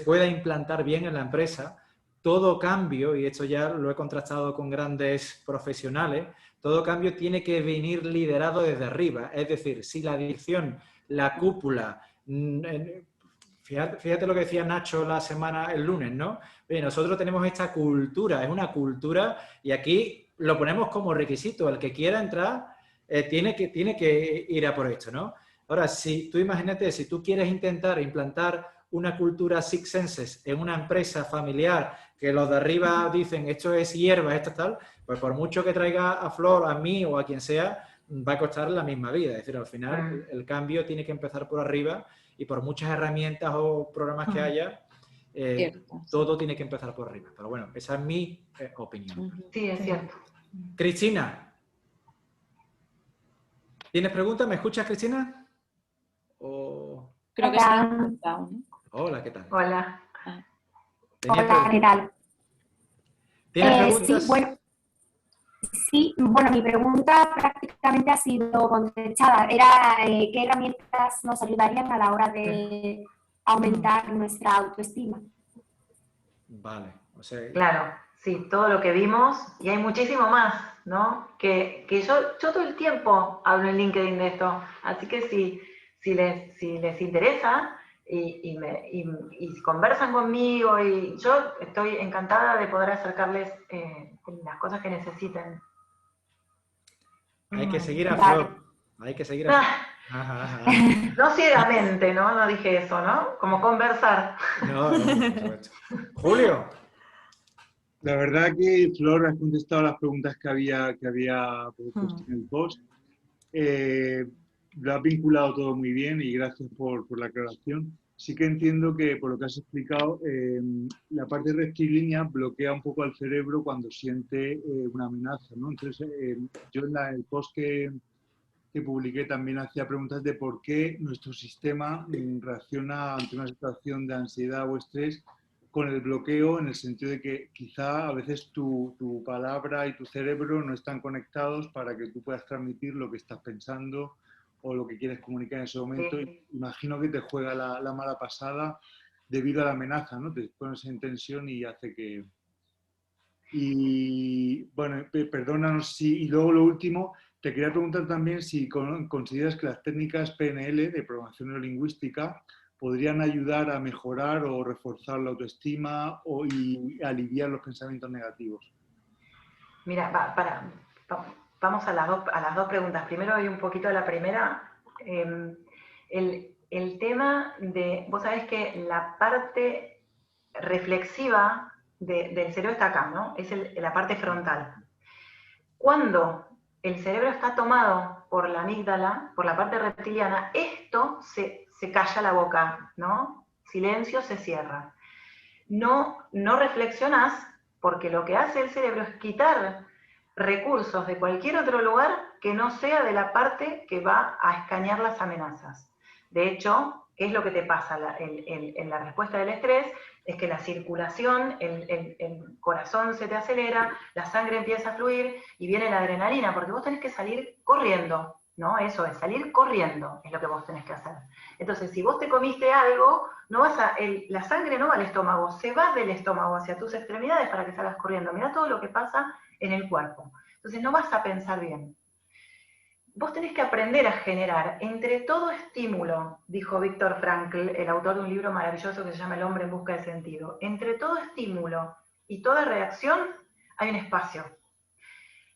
pueda implantar bien en la empresa, todo cambio, y esto ya lo he contrastado con grandes profesionales, todo cambio tiene que venir liderado desde arriba. Es decir, si la dirección, la cúpula... Fíjate lo que decía Nacho el lunes, ¿no? Bien, nosotros tenemos esta cultura, es una cultura y aquí lo ponemos como requisito. El que quiera entrar tiene que ir a por esto, ¿no? Ahora, si tú imagínate, si tú quieres intentar implantar una cultura Six Senses en una empresa familiar que los de arriba dicen esto es hierba, esto es tal, pues por mucho que traiga a Flor, a mí o a quien sea, va a costar la misma vida. Es decir, al final el cambio tiene que empezar por arriba. Y por muchas herramientas o programas que haya, todo tiene que empezar por arriba. Pero bueno, esa es mi opinión. Sí, es cierto. Cristina, ¿tienes preguntas? ¿Me escuchas, Cristina? Creo que Hola, ¿qué tal? Hola. Hola, ¿qué tal? ¿Tienes preguntas? Sí, bueno, mi pregunta prácticamente ha sido contestada. Era ¿qué herramientas nos ayudarían a la hora de aumentar nuestra autoestima? Vale, o sea... Claro, sí, todo lo que vimos, y hay muchísimo más, ¿no? Que yo todo el tiempo hablo en LinkedIn de esto, así que si les interesa, y conversan conmigo y yo estoy encantada de poder acercarles las cosas que necesiten. Hay que seguir a Flor. Hay que seguir a Flor. Ajá. No ciegamente, ¿no? No dije eso, ¿no? Como conversar. No, por supuesto. Julio. La verdad que Flor has contestado las preguntas que había puesto en el post. Lo has vinculado todo muy bien y gracias por la aclaración. Sí que entiendo que, por lo que has explicado, la parte rectilínea bloquea un poco al cerebro cuando siente una amenaza, ¿no? Entonces, yo en el post que publiqué también hacía preguntas de por qué nuestro sistema reacciona ante una situación de ansiedad o estrés con el bloqueo, en el sentido de que quizá a veces tu palabra y tu cerebro no están conectados para que tú puedas transmitir lo que estás pensando o lo que quieres comunicar en ese momento. Sí. Imagino que te juega la mala pasada debido a la amenaza, ¿no? Te pones en tensión y hace que... Y bueno, perdónanos y luego lo último, te quería preguntar también si consideras que las técnicas PNL de programación neurolingüística podrían ayudar a mejorar o reforzar la autoestima y aliviar los pensamientos negativos. Mira, vamos a las dos preguntas. Primero hay un poquito de la primera. El tema de, vos sabés que la parte reflexiva del cerebro está acá, ¿no? Es la parte frontal. Cuando el cerebro está tomado por la amígdala, por la parte reptiliana, esto se calla la boca, ¿no? Silencio, se cierra. No reflexionás, porque lo que hace el cerebro es quitar recursos de cualquier otro lugar que no sea de la parte que va a escanear las amenazas. De hecho, ¿qué es lo que te pasa en la respuesta del estrés? Es que la circulación, el corazón se te acelera, la sangre empieza a fluir y viene la adrenalina, porque vos tenés que salir corriendo, ¿no? Eso es, salir corriendo es lo que vos tenés que hacer. Entonces, si vos te comiste algo, la sangre no va al estómago, se va del estómago hacia tus extremidades para que salgas corriendo. Mirá todo lo que pasa en el cuerpo. Entonces, no vas a pensar bien. Vos tenés que aprender a generar entre todo estímulo, dijo Viktor Frankl, el autor de un libro maravilloso que se llama El hombre en busca de sentido. Entre todo estímulo y toda reacción hay un espacio.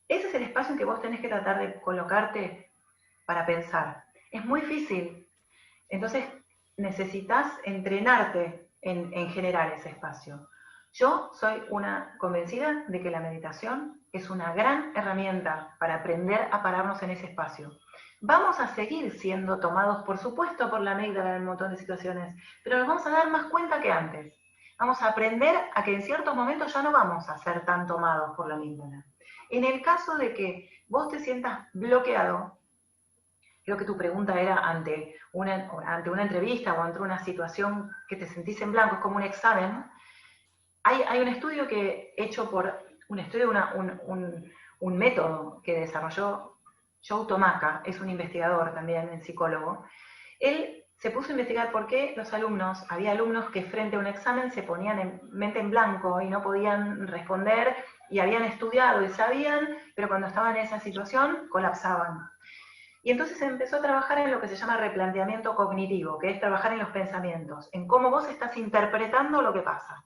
Ese es el espacio en que vos tenés que tratar de colocarte para pensar. Es muy difícil. Entonces necesitas entrenarte en generar ese espacio. Yo soy una convencida de que la meditación es una gran herramienta para aprender a pararnos en ese espacio. Vamos a seguir siendo tomados, por supuesto, por la amígdala en un montón de situaciones, pero nos vamos a dar más cuenta que antes. Vamos a aprender a que en ciertos momentos ya no vamos a ser tan tomados por la amígdala. En el caso de que vos te sientas bloqueado, creo que tu pregunta era ante una entrevista o ante una situación que te sentís en blanco, es como un examen. Hay un estudio un método que desarrolló Joe Tomaka, es un investigador también, un psicólogo. Él se puso a investigar por qué había alumnos que frente a un examen se ponían en mente en blanco y no podían responder, y habían estudiado y sabían, pero cuando estaban en esa situación colapsaban. Y entonces empezó a trabajar en lo que se llama replanteamiento cognitivo, que es trabajar en los pensamientos, en cómo vos estás interpretando lo que pasa.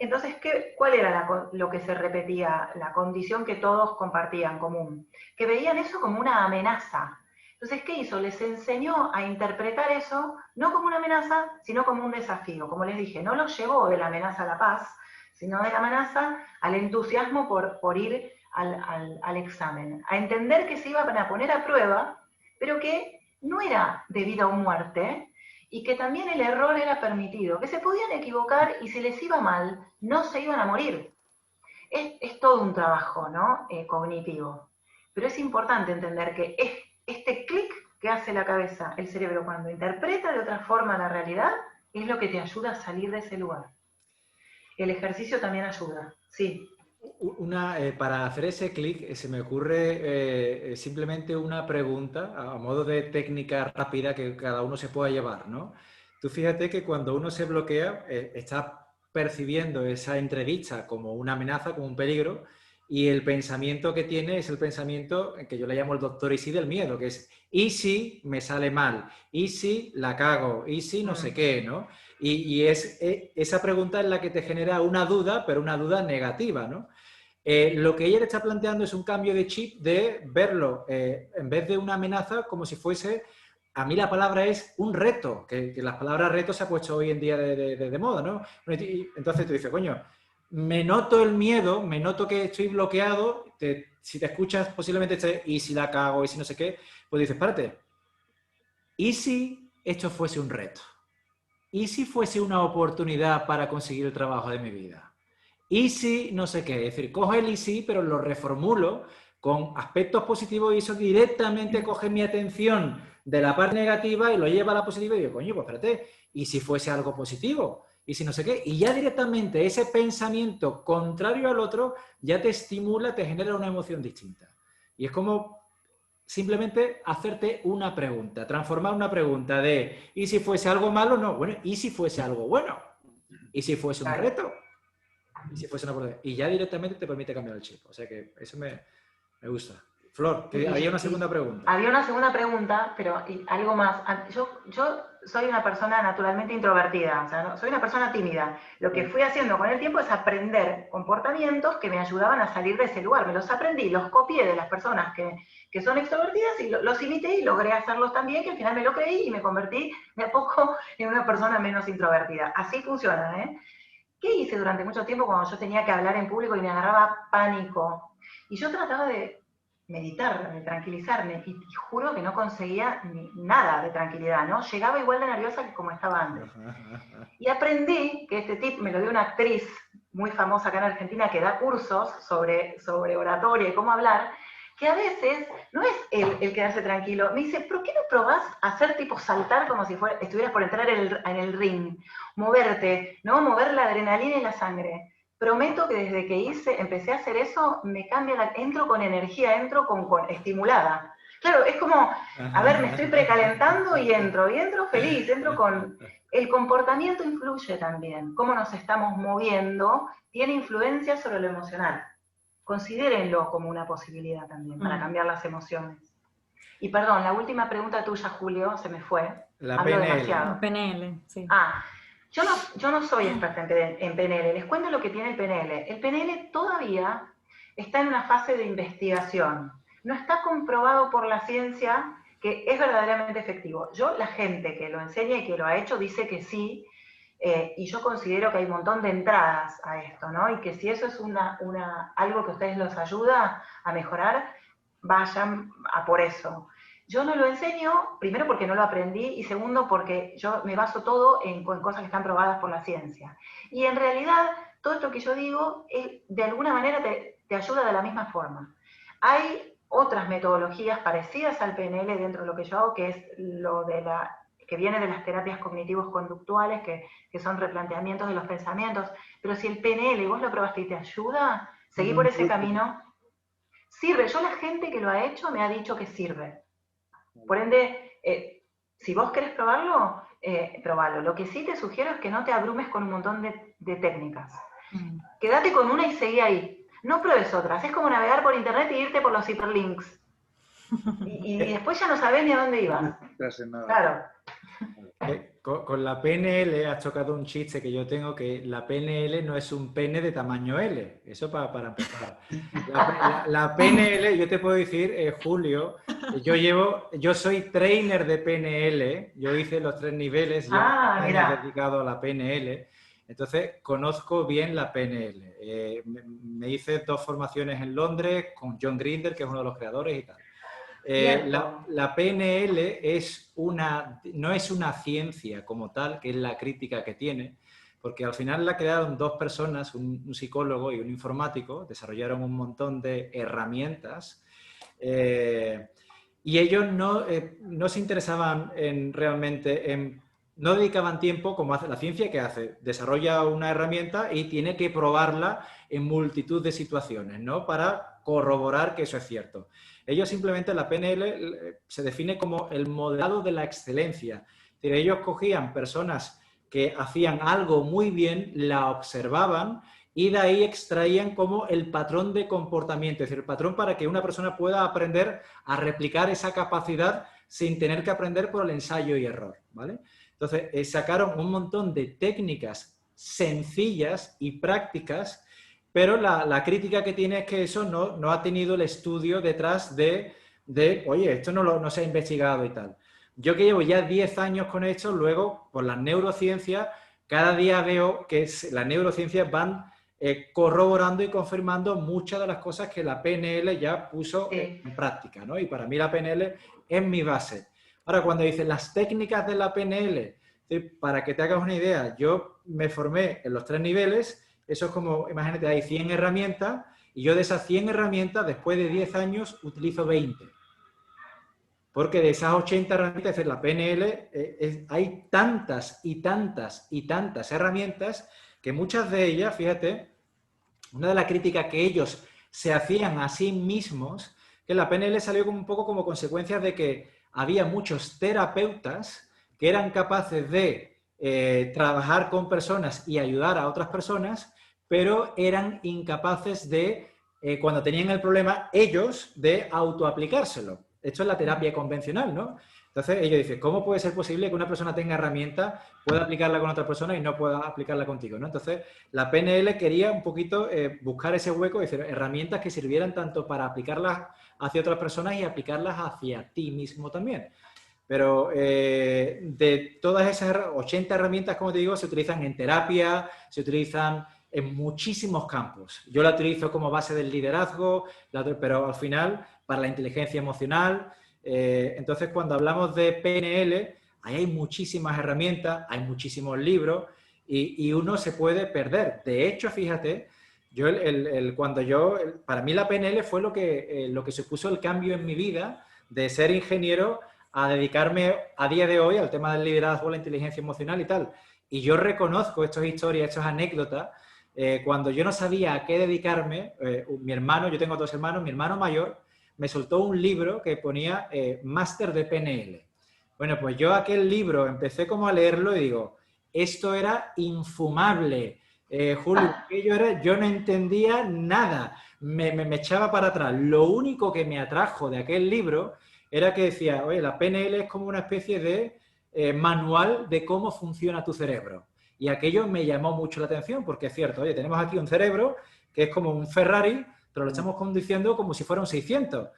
Entonces, ¿cuál era lo que se repetía? La condición que todos compartían común. Que veían eso como una amenaza. Entonces, ¿qué hizo? Les enseñó a interpretar eso, no como una amenaza, sino como un desafío. Como les dije, no los llevó de la amenaza a la paz, sino de la amenaza al entusiasmo por ir al examen. A entender que se iban a poner a prueba, pero que no era de vida o muerte, y que también el error era permitido, que se podían equivocar y si les iba mal, no se iban a morir. Es todo un trabajo, ¿no? Cognitivo. Pero es importante entender que este clic que hace la cabeza, el cerebro, cuando interpreta de otra forma la realidad, es lo que te ayuda a salir de ese lugar. El ejercicio también ayuda, sí. Para hacer ese clic se me ocurre simplemente una pregunta a modo de técnica rápida que cada uno se pueda llevar, ¿no? Tú fíjate que cuando uno se bloquea está percibiendo esa entrevista como una amenaza, como un peligro, Y el pensamiento que tiene es el pensamiento que yo le llamo el doctor Easy del miedo, que es, ¿y si me sale mal? ¿Y si la cago? ¿Y si no sé qué? ¿No? Y esa pregunta es la que te genera una duda, pero una duda negativa, ¿no? Lo que ella le está planteando es un cambio de chip de verlo, en vez de una amenaza, como si fuese, a mí la palabra es un reto, que las palabras reto se ha puesto hoy en día de moda, ¿no? Entonces tú dices, coño, me noto el miedo, me noto que estoy bloqueado, si te escuchas posiblemente y si la cago, y si no sé qué, pues dices, espérate, ¿y si esto fuese un reto? ¿Y si fuese una oportunidad para conseguir el trabajo de mi vida? ¿Y si no sé qué? Es decir, cojo el y si, pero lo reformulo con aspectos positivos y eso directamente coge mi atención de la parte negativa y lo lleva a la positiva y digo, coño, pues espérate, ¿y si fuese algo positivo? ¿Y si no sé qué? Y ya directamente ese pensamiento contrario al otro ya te estimula, te genera una emoción distinta. Y es como simplemente hacerte una pregunta, transformar una pregunta de ¿y si fuese algo malo? No, bueno, ¿y si fuese algo bueno? ¿Y si fuese un reto? ¿Y si fuese una oportunidad? Y ya directamente te permite cambiar el chip. O sea que eso me gusta. Flor, que había una segunda pregunta. Había una segunda pregunta, pero algo más. Yo soy una persona naturalmente introvertida, o sea, ¿no? Soy una persona tímida. Lo que fui haciendo con el tiempo es aprender comportamientos que me ayudaban a salir de ese lugar. Me los aprendí, los copié de las personas que son extrovertidas y los imité y logré hacerlos también, que al final me lo creí y me convertí de a poco en una persona menos introvertida. Así funciona, ¿eh? ¿Qué hice durante mucho tiempo cuando yo tenía que hablar en público y me agarraba pánico? Y yo trataba de meditar, de tranquilizarme, y juro que no conseguía nada de tranquilidad, ¿no? Llegaba igual de nerviosa que como estaba antes. Y aprendí, que este tip me lo dio una actriz muy famosa acá en Argentina que da cursos sobre oratoria y cómo hablar, que a veces no es el quedarse tranquilo. Me dice, ¿por qué no probás hacer tipo saltar como si estuvieras por entrar en el ring? Moverte, ¿no? Mover la adrenalina y la sangre. Prometo que desde que empecé a hacer eso, me cambia, entro con energía, entro con estimulada. Claro, es como, a ver, me estoy precalentando y entro feliz, entro con... El comportamiento influye también. Cómo nos estamos moviendo tiene influencia sobre lo emocional. Considérenlo como una posibilidad también para cambiar las emociones. Y perdón, la última pregunta tuya, Julio, se me fue. Hablo demasiado. PNL, sí. Yo no soy experta en PNL. Les cuento lo que tiene el PNL. El PNL todavía está en una fase de investigación. No está comprobado por la ciencia que es verdaderamente efectivo. La gente que lo enseña y que lo ha hecho dice que sí, y yo considero que hay un montón de entradas a esto, ¿no? Y que si eso es algo que a ustedes los ayuda a mejorar, vayan a por eso. Yo no lo enseño, primero porque no lo aprendí, y segundo porque yo me baso todo en cosas que están probadas por la ciencia. Y en realidad, todo esto que yo digo, de alguna manera te ayuda de la misma forma. Hay otras metodologías parecidas al PNL dentro de lo que yo hago, que es lo que viene de las terapias cognitivos conductuales, que son replanteamientos de los pensamientos. Pero si el PNL vos lo probaste y te ayuda, seguí por ese camino, sirve. Yo la gente que lo ha hecho me ha dicho que sirve. Por ende, si vos querés probarlo, probalo. Lo que sí te sugiero es que no te abrumes con un montón de técnicas. Quédate con una y seguí ahí. No pruebes otras. Es como navegar por internet e irte por los hiperlinks. Y después ya no sabés ni a dónde ibas. Claro. Con la PNL has tocado un chiste que yo tengo, que la PNL no es un pene de tamaño L. Eso para empezar. La PNL, yo te puedo decir, Julio, yo soy trainer de PNL, yo hice los 3 niveles, yo me he dedicado a la PNL, entonces conozco bien la PNL. Me hice 2 formaciones en Londres con John Grinder, que es uno de los creadores y tal. La PNL no es una ciencia como tal, que es la crítica que tiene, porque al final la crearon 2 personas, un psicólogo y un informático, desarrollaron un montón de herramientas y ellos no se interesaban no dedicaban tiempo, como hace la ciencia, que hace, desarrolla una herramienta y tiene que probarla en multitud de situaciones, ¿no? Para corroborar que eso es cierto. Ellos simplemente, la PNL se define como el modelado de la excelencia. Es decir, ellos cogían personas que hacían algo muy bien, la observaban y de ahí extraían como el patrón de comportamiento, es decir, el patrón para que una persona pueda aprender a replicar esa capacidad sin tener que aprender por el ensayo y error, ¿vale? Entonces, sacaron un montón de técnicas sencillas y prácticas, pero la crítica que tiene es que eso no ha tenido el estudio detrás de oye, esto no se ha investigado y tal. Yo que llevo ya 10 años con esto, luego, por las neurociencias, cada día veo que las neurociencias van corroborando y confirmando muchas de las cosas que la PNL ya puso en práctica, ¿no? Y para mí la PNL es mi base. Ahora, cuando dicen las técnicas de la PNL, para que te hagas una idea, yo me formé en los 3 niveles, eso es como, imagínate, hay 100 herramientas, y yo de esas 100 herramientas, después de 10 años, utilizo 20. Porque de esas 80 herramientas, es decir, la PNL, hay tantas y tantas y tantas herramientas que muchas de ellas, fíjate, una de las críticas que ellos se hacían a sí mismos, que la PNL salió como un poco como consecuencia de que había muchos terapeutas que eran capaces de trabajar con personas y ayudar a otras personas, pero eran incapaces de, cuando tenían el problema, ellos, de autoaplicárselo. Esto es la terapia convencional, ¿no? Entonces ellos dicen, ¿cómo puede ser posible que una persona tenga herramientas, pueda aplicarla con otra persona y no pueda aplicarla contigo, ¿no? Entonces la PNL quería un poquito buscar ese hueco, es decir, herramientas que sirvieran tanto para aplicarlas hacia otras personas y aplicarlas hacia ti mismo también. Pero de todas esas 80 herramientas, como te digo, se utilizan en terapia, se utilizan en muchísimos campos. Yo la utilizo como base del liderazgo, pero al final para la inteligencia emocional. Entonces, cuando hablamos de PNL, ahí hay muchísimas herramientas, hay muchísimos libros y uno se puede perder. De hecho, fíjate, para mí la PNL fue lo que supuso el cambio en mi vida de ser ingeniero a dedicarme a día de hoy al tema del liderazgo, la inteligencia emocional y tal. Y yo reconozco estas historias, estas anécdotas, cuando yo no sabía a qué dedicarme, mi hermano, yo tengo 2 hermanos, mi hermano mayor me soltó un libro que ponía Máster de PNL. Bueno, pues yo aquel libro empecé como a leerlo y digo, esto era infumable. Julio, yo no entendía nada, me echaba para atrás. Lo único que me atrajo de aquel libro era que decía, oye, la PNL es como una especie de manual de cómo funciona tu cerebro. Y aquello me llamó mucho la atención porque es cierto, oye, tenemos aquí un cerebro que es como un Ferrari, pero lo estamos conduciendo como si fuera un 600.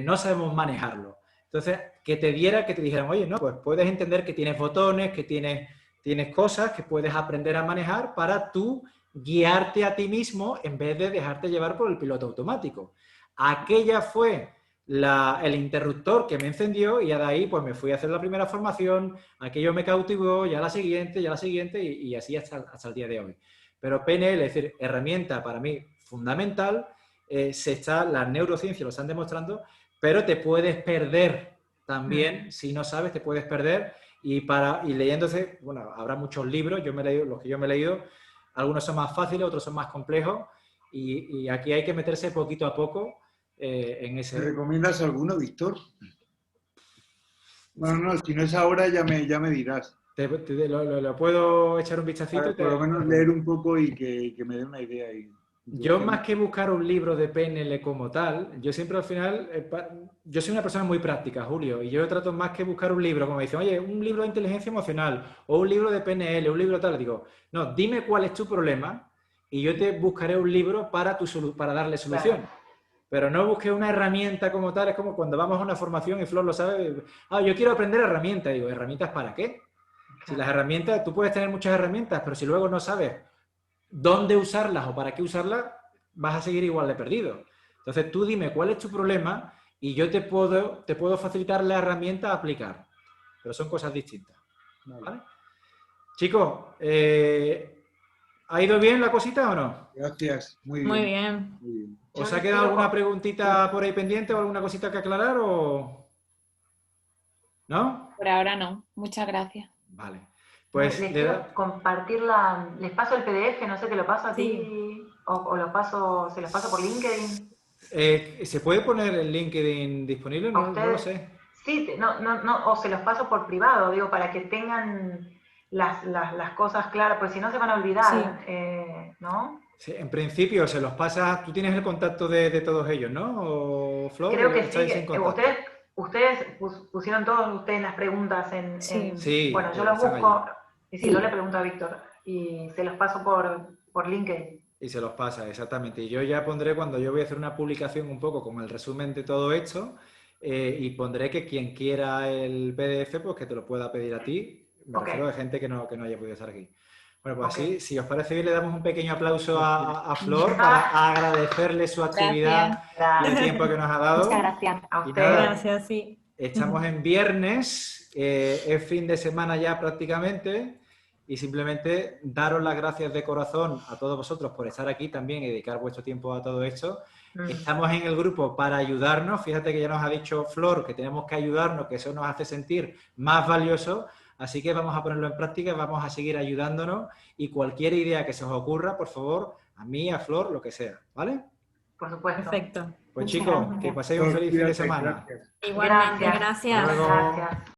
No sabemos manejarlo. Entonces, que te dijeran, oye, no, pues puedes entender que tienes botones, que tienes cosas que puedes aprender a manejar para tú guiarte a ti mismo en vez de dejarte llevar por el piloto automático. Aquella fue el interruptor que me encendió y de ahí pues me fui a hacer la primera formación, aquello me cautivó, ya la siguiente y así hasta el día de hoy. Pero PNL, es decir, herramienta para mí fundamental, las neurociencias lo están demostrando, pero te puedes perder también, si no sabes, te puedes perder y leyéndose, bueno, habrá muchos libros, los que yo me he leído, algunos son más fáciles, otros son más complejos y aquí hay que meterse poquito a poco en ese... ¿Me recomiendas alguno, Víctor? Bueno, no, si no es ahora ya me dirás. Lo puedo echar un vistacito. Por lo menos leer un poco y que me dé una idea. Yo más que buscar un libro de PNL como tal, yo siempre al final, yo soy una persona muy práctica, Julio, y yo trato más que buscar un libro, como me dicen, oye, un libro de inteligencia emocional o un libro de PNL, un libro tal, digo, no, dime cuál es tu problema y yo te buscaré un libro para darle solución. Claro. Pero no busques una herramienta como tal, es como cuando vamos a una formación y Flor lo sabe, yo quiero aprender herramientas, digo, ¿herramientas para qué? Si las herramientas, tú puedes tener muchas herramientas, pero si luego no sabes dónde usarlas o para qué usarlas, vas a seguir igual de perdido. Entonces tú dime cuál es tu problema y yo te puedo facilitar la herramienta a aplicar. Pero son cosas distintas. ¿Vale? Chicos, ¿ha ido bien la cosita o no? Gracias, muy bien. Muy bien. Muy bien. ¿Os ha quedado alguna preguntita por ahí pendiente o alguna cosita que aclarar o...? ¿No? Por ahora no. Muchas gracias. Vale. Pues les quiero compartir les paso el PDF, no sé, te lo paso a ti o se los paso por LinkedIn. ¿Se puede poner el LinkedIn disponible? No lo sé. Sí, o se los paso por privado, digo, para que tengan las cosas claras, porque si no se van a olvidar, sí. ¿no? Sí, en principio se los pasas, tú tienes el contacto de todos ellos, ¿no? ¿O Flor? Creo que sí. ¿Estáis en contacto? Ustedes pusieron todos ustedes las preguntas en... Sí. Sí, bueno, yo los están busco, y si Sí. no le pregunto a Víctor, y se los paso por LinkedIn. Y se los pasa, exactamente. Y yo ya pondré, cuando yo voy a hacer una publicación un poco con el resumen de todo esto, y pondré que quien quiera el PDF, pues que te lo pueda pedir a ti. Me Ok. refiero a gente que no haya podido estar aquí. Bueno, pues Ok. así, si os parece bien, le damos un pequeño aplauso a Flor para agradecerle su actividad y el Gracias tiempo que nos ha dado. Muchas gracias. a Y ustedes. nada, Gracias, sí. estamos en viernes, es fin de semana ya prácticamente, y simplemente daros las gracias de corazón a todos vosotros por estar aquí también y dedicar vuestro tiempo a todo esto. Estamos en el grupo para ayudarnos. Fíjate que ya nos ha dicho Flor que tenemos que ayudarnos, que eso nos hace sentir más valiosos. Así que vamos a ponerlo en práctica, vamos a seguir ayudándonos y cualquier idea que se os ocurra, por favor, a mí, a Flor, lo que sea, ¿vale? Por supuesto. Perfecto. Pues Muchas chicos, gracias. que paséis un feliz fin de Cuídate, semana. gracias. Igualmente, Gracias. gracias. Hasta luego. Gracias.